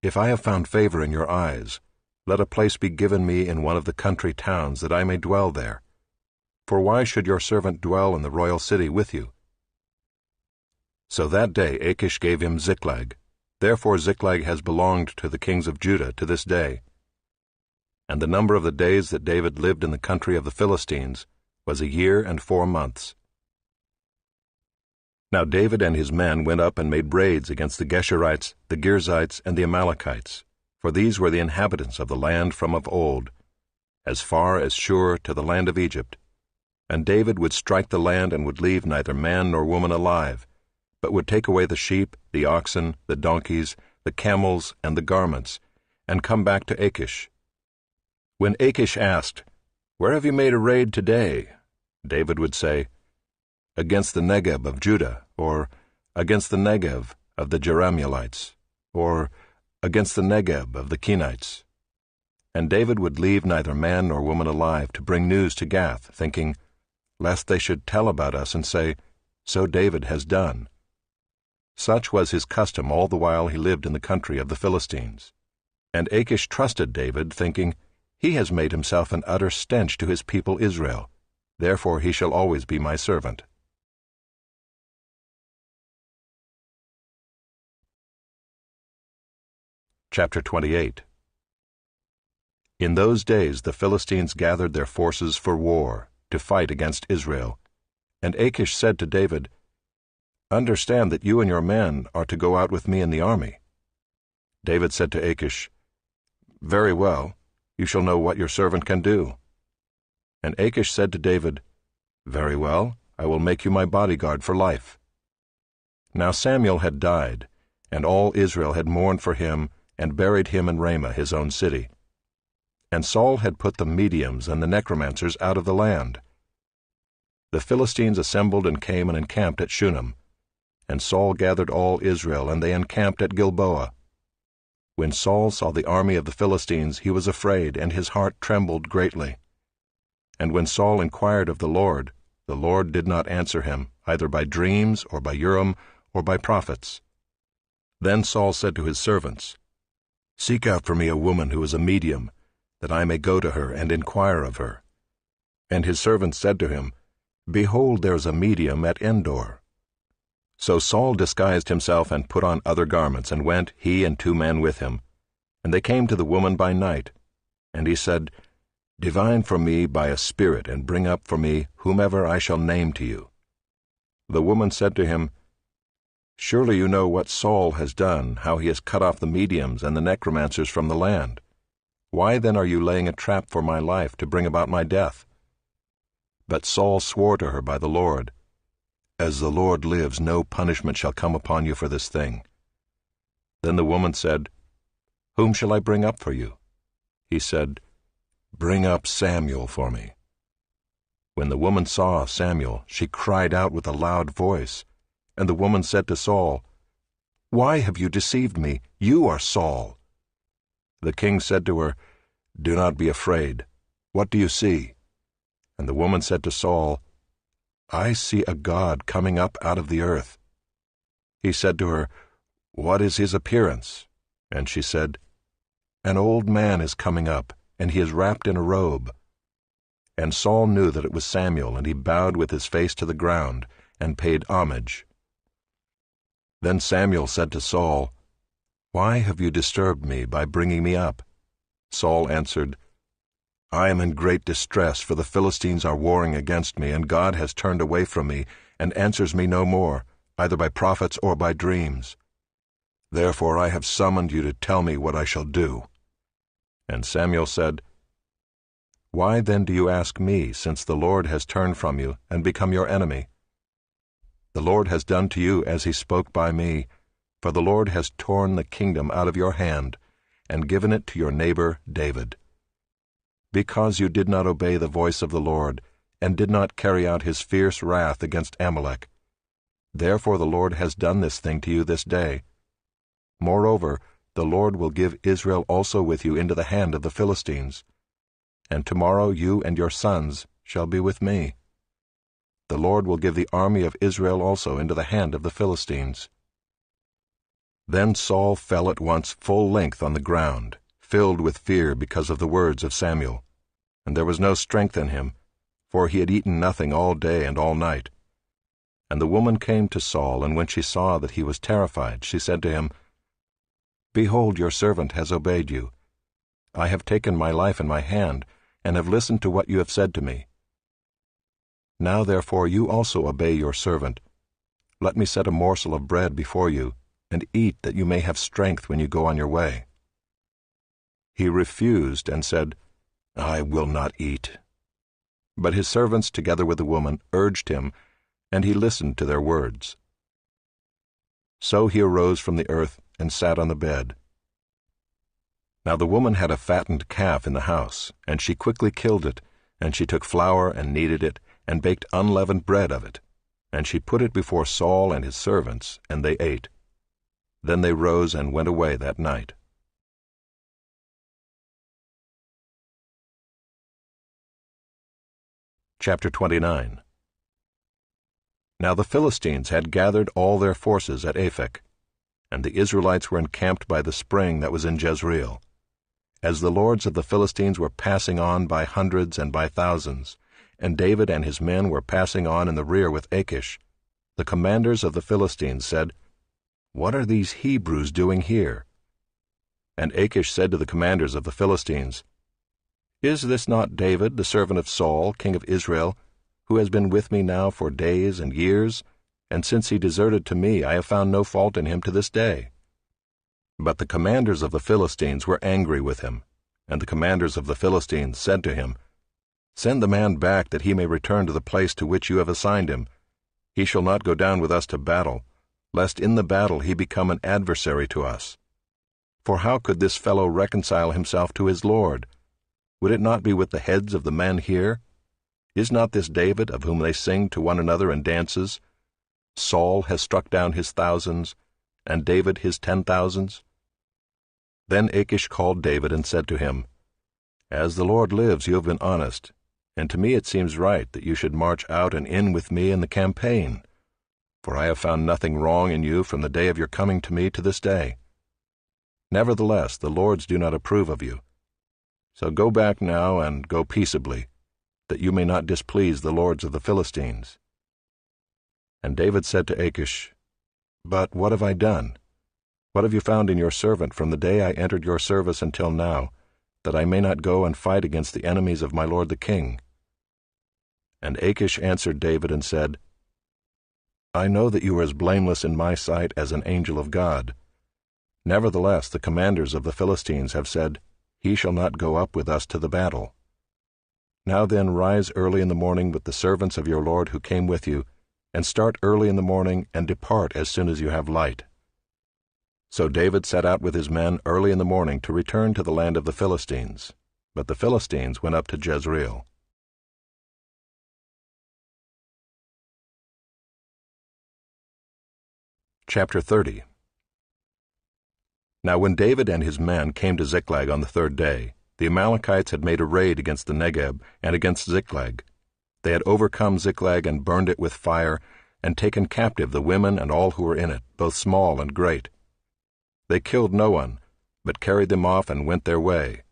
"If I have found favor in your eyes, let a place be given me in one of the country towns, that I may dwell there. For why should your servant dwell in the royal city with you?" So that day Achish gave him Ziklag. Therefore Ziklag has belonged to the kings of Judah to this day. And the number of the days that David lived in the country of the Philistines was 1 year and 4 months. Now David and his men went up and made raids against the Geshurites, the Girzites, and the Amalekites, for these were the inhabitants of the land from of old, as far as Shur to the land of Egypt. And David would strike the land and would leave neither man nor woman alive, but would take away the sheep, the oxen, the donkeys, the camels, and the garments, and come back to Achish. When Achish asked, "Where have you made a raid today?" David would say, "Against the Negeb of Judah," or "Against the Negev of the Jerahmeelites," or "Against the Negeb of the Kenites." And David would leave neither man nor woman alive to bring news to Gath, thinking, lest they should tell about us and say, "So David has done." Such was his custom all the while he lived in the country of the Philistines. And Achish trusted David, thinking, "He has made himself an utter stench to his people Israel. Therefore he shall always be my servant." Chapter 28. In those days the Philistines gathered their forces for war, to fight against Israel. And Achish said to David, "Understand that you and your men are to go out with me in the army." David said to Achish, "Very well, you shall know what your servant can do." And Achish said to David, "Very well, I will make you my bodyguard for life." Now Samuel had died, and all Israel had mourned for him, and buried him in Ramah his own city. And Saul had put the mediums and the necromancers out of the land. The Philistines assembled and came and encamped at Shunem. And Saul gathered all Israel, and they encamped at Gilboa. When Saul saw the army of the Philistines, he was afraid, and his heart trembled greatly. And when Saul inquired of the Lord did not answer him, either by dreams, or by Urim, or by prophets. Then Saul said to his servants, "Seek out for me a woman who is a medium, that I may go to her and inquire of her." And his servants said to him, "Behold, there is a medium at Endor." So Saul disguised himself and put on other garments, and went, he and 2 men with him. And they came to the woman by night. And he said, "Divine for me by a spirit, and bring up for me whomever I shall name to you." The woman said to him, "Surely you know what Saul has done, how he has cut off the mediums and the necromancers from the land. Why then are you laying a trap for my life to bring about my death?" But Saul swore to her by the Lord, "As the Lord lives, no punishment shall come upon you for this thing." Then the woman said, "Whom shall I bring up for you?" He said, "Bring up Samuel for me." When the woman saw Samuel, she cried out with a loud voice. And the woman said to Saul, "Why have you deceived me? You are Saul." The king said to her, "Do not be afraid. What do you see?" And the woman said to Saul, "I see a god coming up out of the earth." He said to her, "What is his appearance?" And she said, "An old man is coming up, and he is wrapped in a robe." And Saul knew that it was Samuel, and he bowed with his face to the ground, and paid homage. Then Samuel said to Saul, "Why have you disturbed me by bringing me up?" Saul answered, "I am in great distress, for the Philistines are warring against me, and God has turned away from me, and answers me no more, either by prophets or by dreams. Therefore I have summoned you to tell me what I shall do." And Samuel said, "Why then do you ask me, since the Lord has turned from you and become your enemy? The Lord has done to you as he spoke by me, for the Lord has torn the kingdom out of your hand, and given it to your neighbor David. Because you did not obey the voice of the Lord, and did not carry out his fierce wrath against Amalek. Therefore the Lord has done this thing to you this day. Moreover, the Lord will give Israel also with you into the hand of the Philistines. And tomorrow you and your sons shall be with me. The Lord will give the army of Israel also into the hand of the Philistines." Then Saul fell at once full length on the ground, filled with fear because of the words of Samuel. And there was no strength in him, for he had eaten nothing all day and all night. And the woman came to Saul, and when she saw that he was terrified, she said to him, "Behold, your servant has obeyed you. I have taken my life in my hand, and have listened to what you have said to me. Now therefore you also obey your servant. Let me set a morsel of bread before you, and eat, that you may have strength when you go on your way." He refused and said, "I will not eat." But his servants, together with the woman, urged him, and he listened to their words. So he arose from the earth and sat on the bed. Now the woman had a fattened calf in the house, and she quickly killed it, and she took flour and kneaded it, and baked unleavened bread of it. And she put it before Saul and his servants, and they ate. Then they rose and went away that night. Chapter 29. Now the Philistines had gathered all their forces at Aphek, and the Israelites were encamped by the spring that was in Jezreel. As the lords of the Philistines were passing on by hundreds and by thousands, and David and his men were passing on in the rear with Achish, the commanders of the Philistines said, "What are these Hebrews doing here?" And Achish said to the commanders of the Philistines, "Is this not David, the servant of Saul, king of Israel, who has been with me now for days and years, and since he deserted to me I have found no fault in him to this day?" But the commanders of the Philistines were angry with him, and the commanders of the Philistines said to him, "Send the man back, that he may return to the place to which you have assigned him. He shall not go down with us to battle, lest in the battle he become an adversary to us. For how could this fellow reconcile himself to his Lord? Would it not be with the heads of the men here? Is not this David, of whom they sing to one another in dances? Saul has struck down his thousands, and David his 10,000s. Then Achish called David and said to him, As the Lord lives, you have been honest, and to me it seems right that you should march out and in with me in the campaign, for I have found nothing wrong in you from the day of your coming to me to this day. Nevertheless, the lords do not approve of you. So go back now and go peaceably, that you may not displease the lords of the Philistines. And David said to Achish, But what have I done? What have you found in your servant from the day I entered your service until now, that I may not go and fight against the enemies of my lord the king? And Achish answered David and said, I know that you are as blameless in my sight as an angel of God. Nevertheless, the commanders of the Philistines have said, He shall not go up with us to the battle. Now then, rise early in the morning with the servants of your lord who came with you, and start early in the morning, and depart as soon as you have light. So David set out with his men early in the morning to return to the land of the Philistines. But the Philistines went up to Jezreel. Chapter 30. Now when David and his men came to Ziklag on the third day, the Amalekites had made a raid against the Negeb and against Ziklag. They had overcome Ziklag and burned it with fire, and taken captive the women and all who were in it, both small and great. They killed no one, but carried them off and went their way.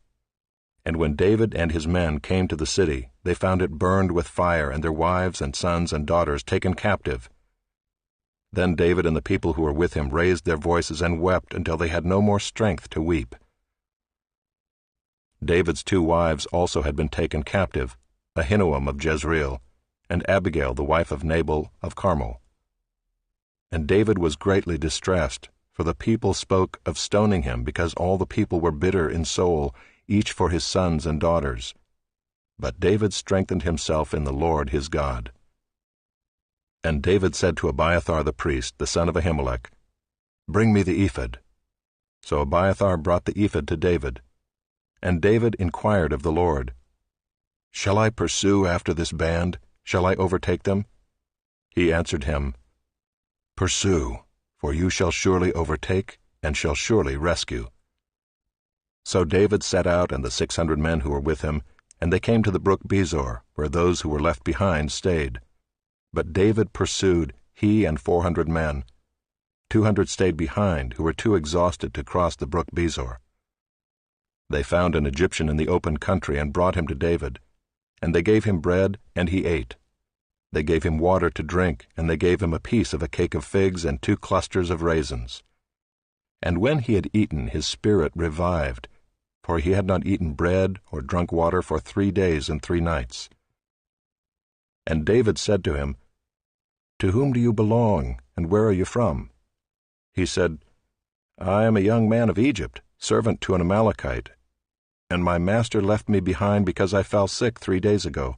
And when David and his men came to the city, they found it burned with fire, and their wives and sons and daughters taken captive. Then David and the people who were with him raised their voices and wept until they had no more strength to weep. David's 2 wives also had been taken captive, Ahinoam of Jezreel, and Abigail the wife of Nabal of Carmel. And David was greatly distressed, for the people spoke of stoning him, because all the people were bitter in soul, each for his sons and daughters. But David strengthened himself in the Lord his God. And David said to Abiathar the priest, the son of Ahimelech, Bring me the ephod. So Abiathar brought the ephod to David. And David inquired of the Lord, Shall I pursue after this band? Shall I overtake them? He answered him, Pursue, for you shall surely overtake, and shall surely rescue. So David set out and the 600 men who were with him, and they came to the brook Bezor, where those who were left behind stayed. But David pursued, he and 400 men. 200 stayed behind, who were too exhausted to cross the brook Bezor. They found an Egyptian in the open country and brought him to David. And they gave him bread, and he ate. They gave him water to drink, and they gave him a piece of a cake of figs and 2 clusters of raisins. And when he had eaten, his spirit revived, for he had not eaten bread or drunk water for 3 days and 3 nights. And David said to him, To whom do you belong, and where are you from? He said, I am a young man of Egypt, servant to an Amalekite, and my master left me behind because I fell sick 3 days ago.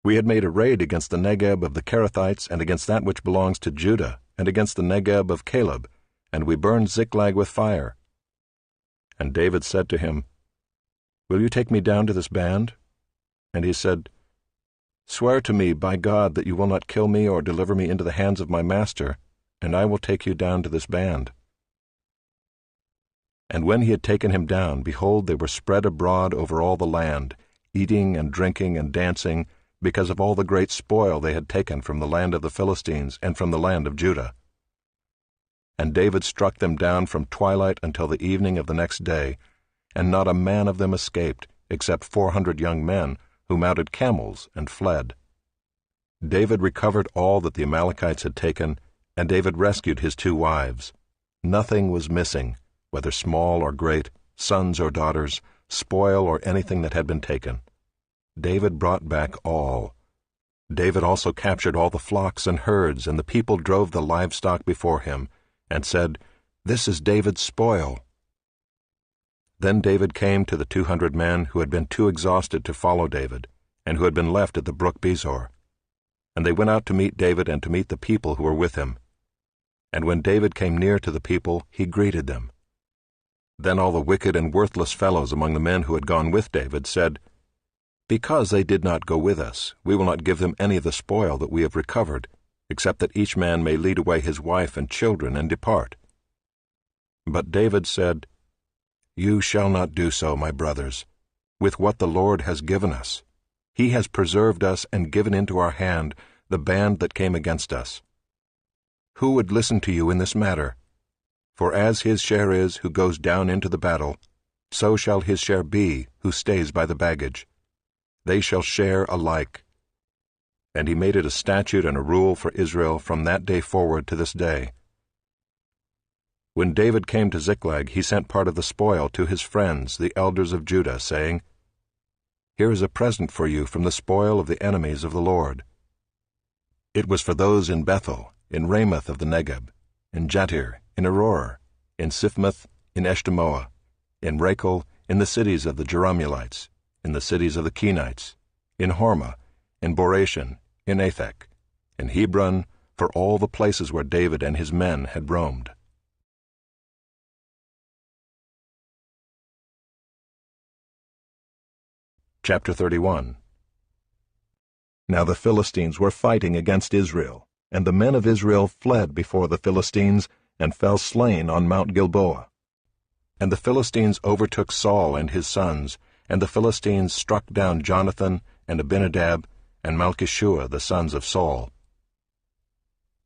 We had made a raid against the Negeb of the Kerethites, and against that which belongs to Judah, and against the Negeb of Caleb, and we burned Ziklag with fire. And David said to him, Will you take me down to this band? And he said, Swear to me by God that you will not kill me or deliver me into the hands of my master, and I will take you down to this band. And when he had taken him down, behold, they were spread abroad over all the land, eating and drinking and dancing, because of all the great spoil they had taken from the land of the Philistines and from the land of Judah. And David struck them down from twilight until the evening of the next day, and not a man of them escaped, except 400 young men, who mounted camels and fled. David recovered all that the Amalekites had taken, and David rescued his 2 wives. Nothing was missing, whether small or great, sons or daughters, spoil or anything that had been taken. David brought back all. David also captured all the flocks and herds, and the people drove the livestock before him, and said, This is David's spoil. Then David came to the 200 men who had been too exhausted to follow David, and who had been left at the brook Bezor. And they went out to meet David and to meet the people who were with him. And when David came near to the people, he greeted them. Then all the wicked and worthless fellows among the men who had gone with David said, "Because they did not go with us, we will not give them any of the spoil that we have recovered, except that each man may lead away his wife and children and depart." But David said, "You shall not do so, my brothers, with what the Lord has given us. He has preserved us and given into our hand the band that came against us. Who would listen to you in this matter? For as his share is who goes down into the battle, so shall his share be who stays by the baggage. They shall share alike." And he made it a statute and a rule for Israel from that day forward to this day. When David came to Ziklag, he sent part of the spoil to his friends, the elders of Judah, saying, "Here is a present for you from the spoil of the enemies of the Lord." It was for those in Bethel, in Ramoth of the Negeb, in Jatir, in Aroer, in Siphmoth, in Eshtemoa, in Rachel, in the cities of the Jerahmeelites, in the cities of the Kenites, in Hormah, in Boration, in Athek, in Hebron, for all the places where David and his men had roamed. Chapter 31. Now the Philistines were fighting against Israel, and the men of Israel fled before the Philistines, and fell slain on Mount Gilboa. And the Philistines overtook Saul and his sons, and the Philistines struck down Jonathan, and Abinadab, and Malchishua, the sons of Saul.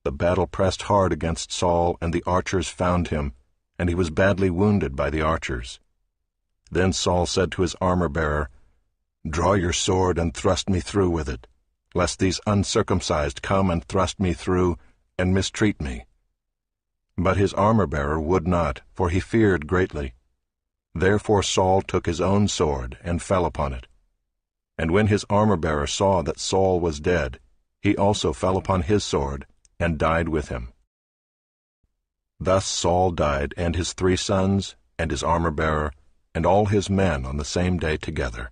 The battle pressed hard against Saul, and the archers found him, and he was badly wounded by the archers. Then Saul said to his armor-bearer, "Draw your sword and thrust me through with it, lest these uncircumcised come and thrust me through, and mistreat me." But his armor-bearer would not, for he feared greatly. Therefore Saul took his own sword, and fell upon it. And when his armor-bearer saw that Saul was dead, he also fell upon his sword, and died with him. Thus Saul died, and his 3 sons, and his armor-bearer, and all his men on the same day together.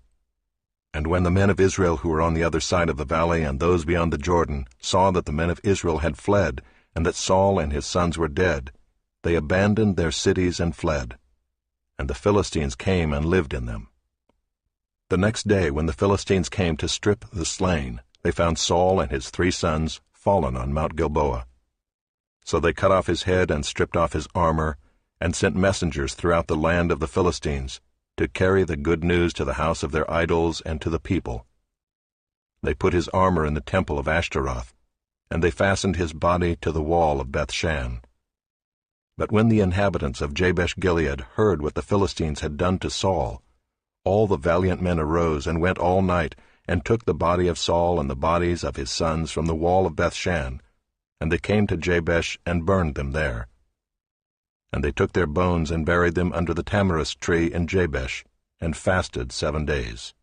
And when the men of Israel who were on the other side of the valley and those beyond the Jordan saw that the men of Israel had fled, and that Saul and his sons were dead, they abandoned their cities and fled. And the Philistines came and lived in them. The next day, when the Philistines came to strip the slain, they found Saul and his 3 sons fallen on Mount Gilboa. So they cut off his head and stripped off his armor, and sent messengers throughout the land of the Philistines, to carry the good news to the house of their idols and to the people. They put his armor in the temple of Ashtaroth, and they fastened his body to the wall of Bethshan. But when the inhabitants of Jabesh-Gilead heard what the Philistines had done to Saul, all the valiant men arose and went all night, and took the body of Saul and the bodies of his sons from the wall of Bethshan, and they came to Jabesh and burned them there. And they took their bones and buried them under the tamarisk tree in Jabesh, and fasted 7 days.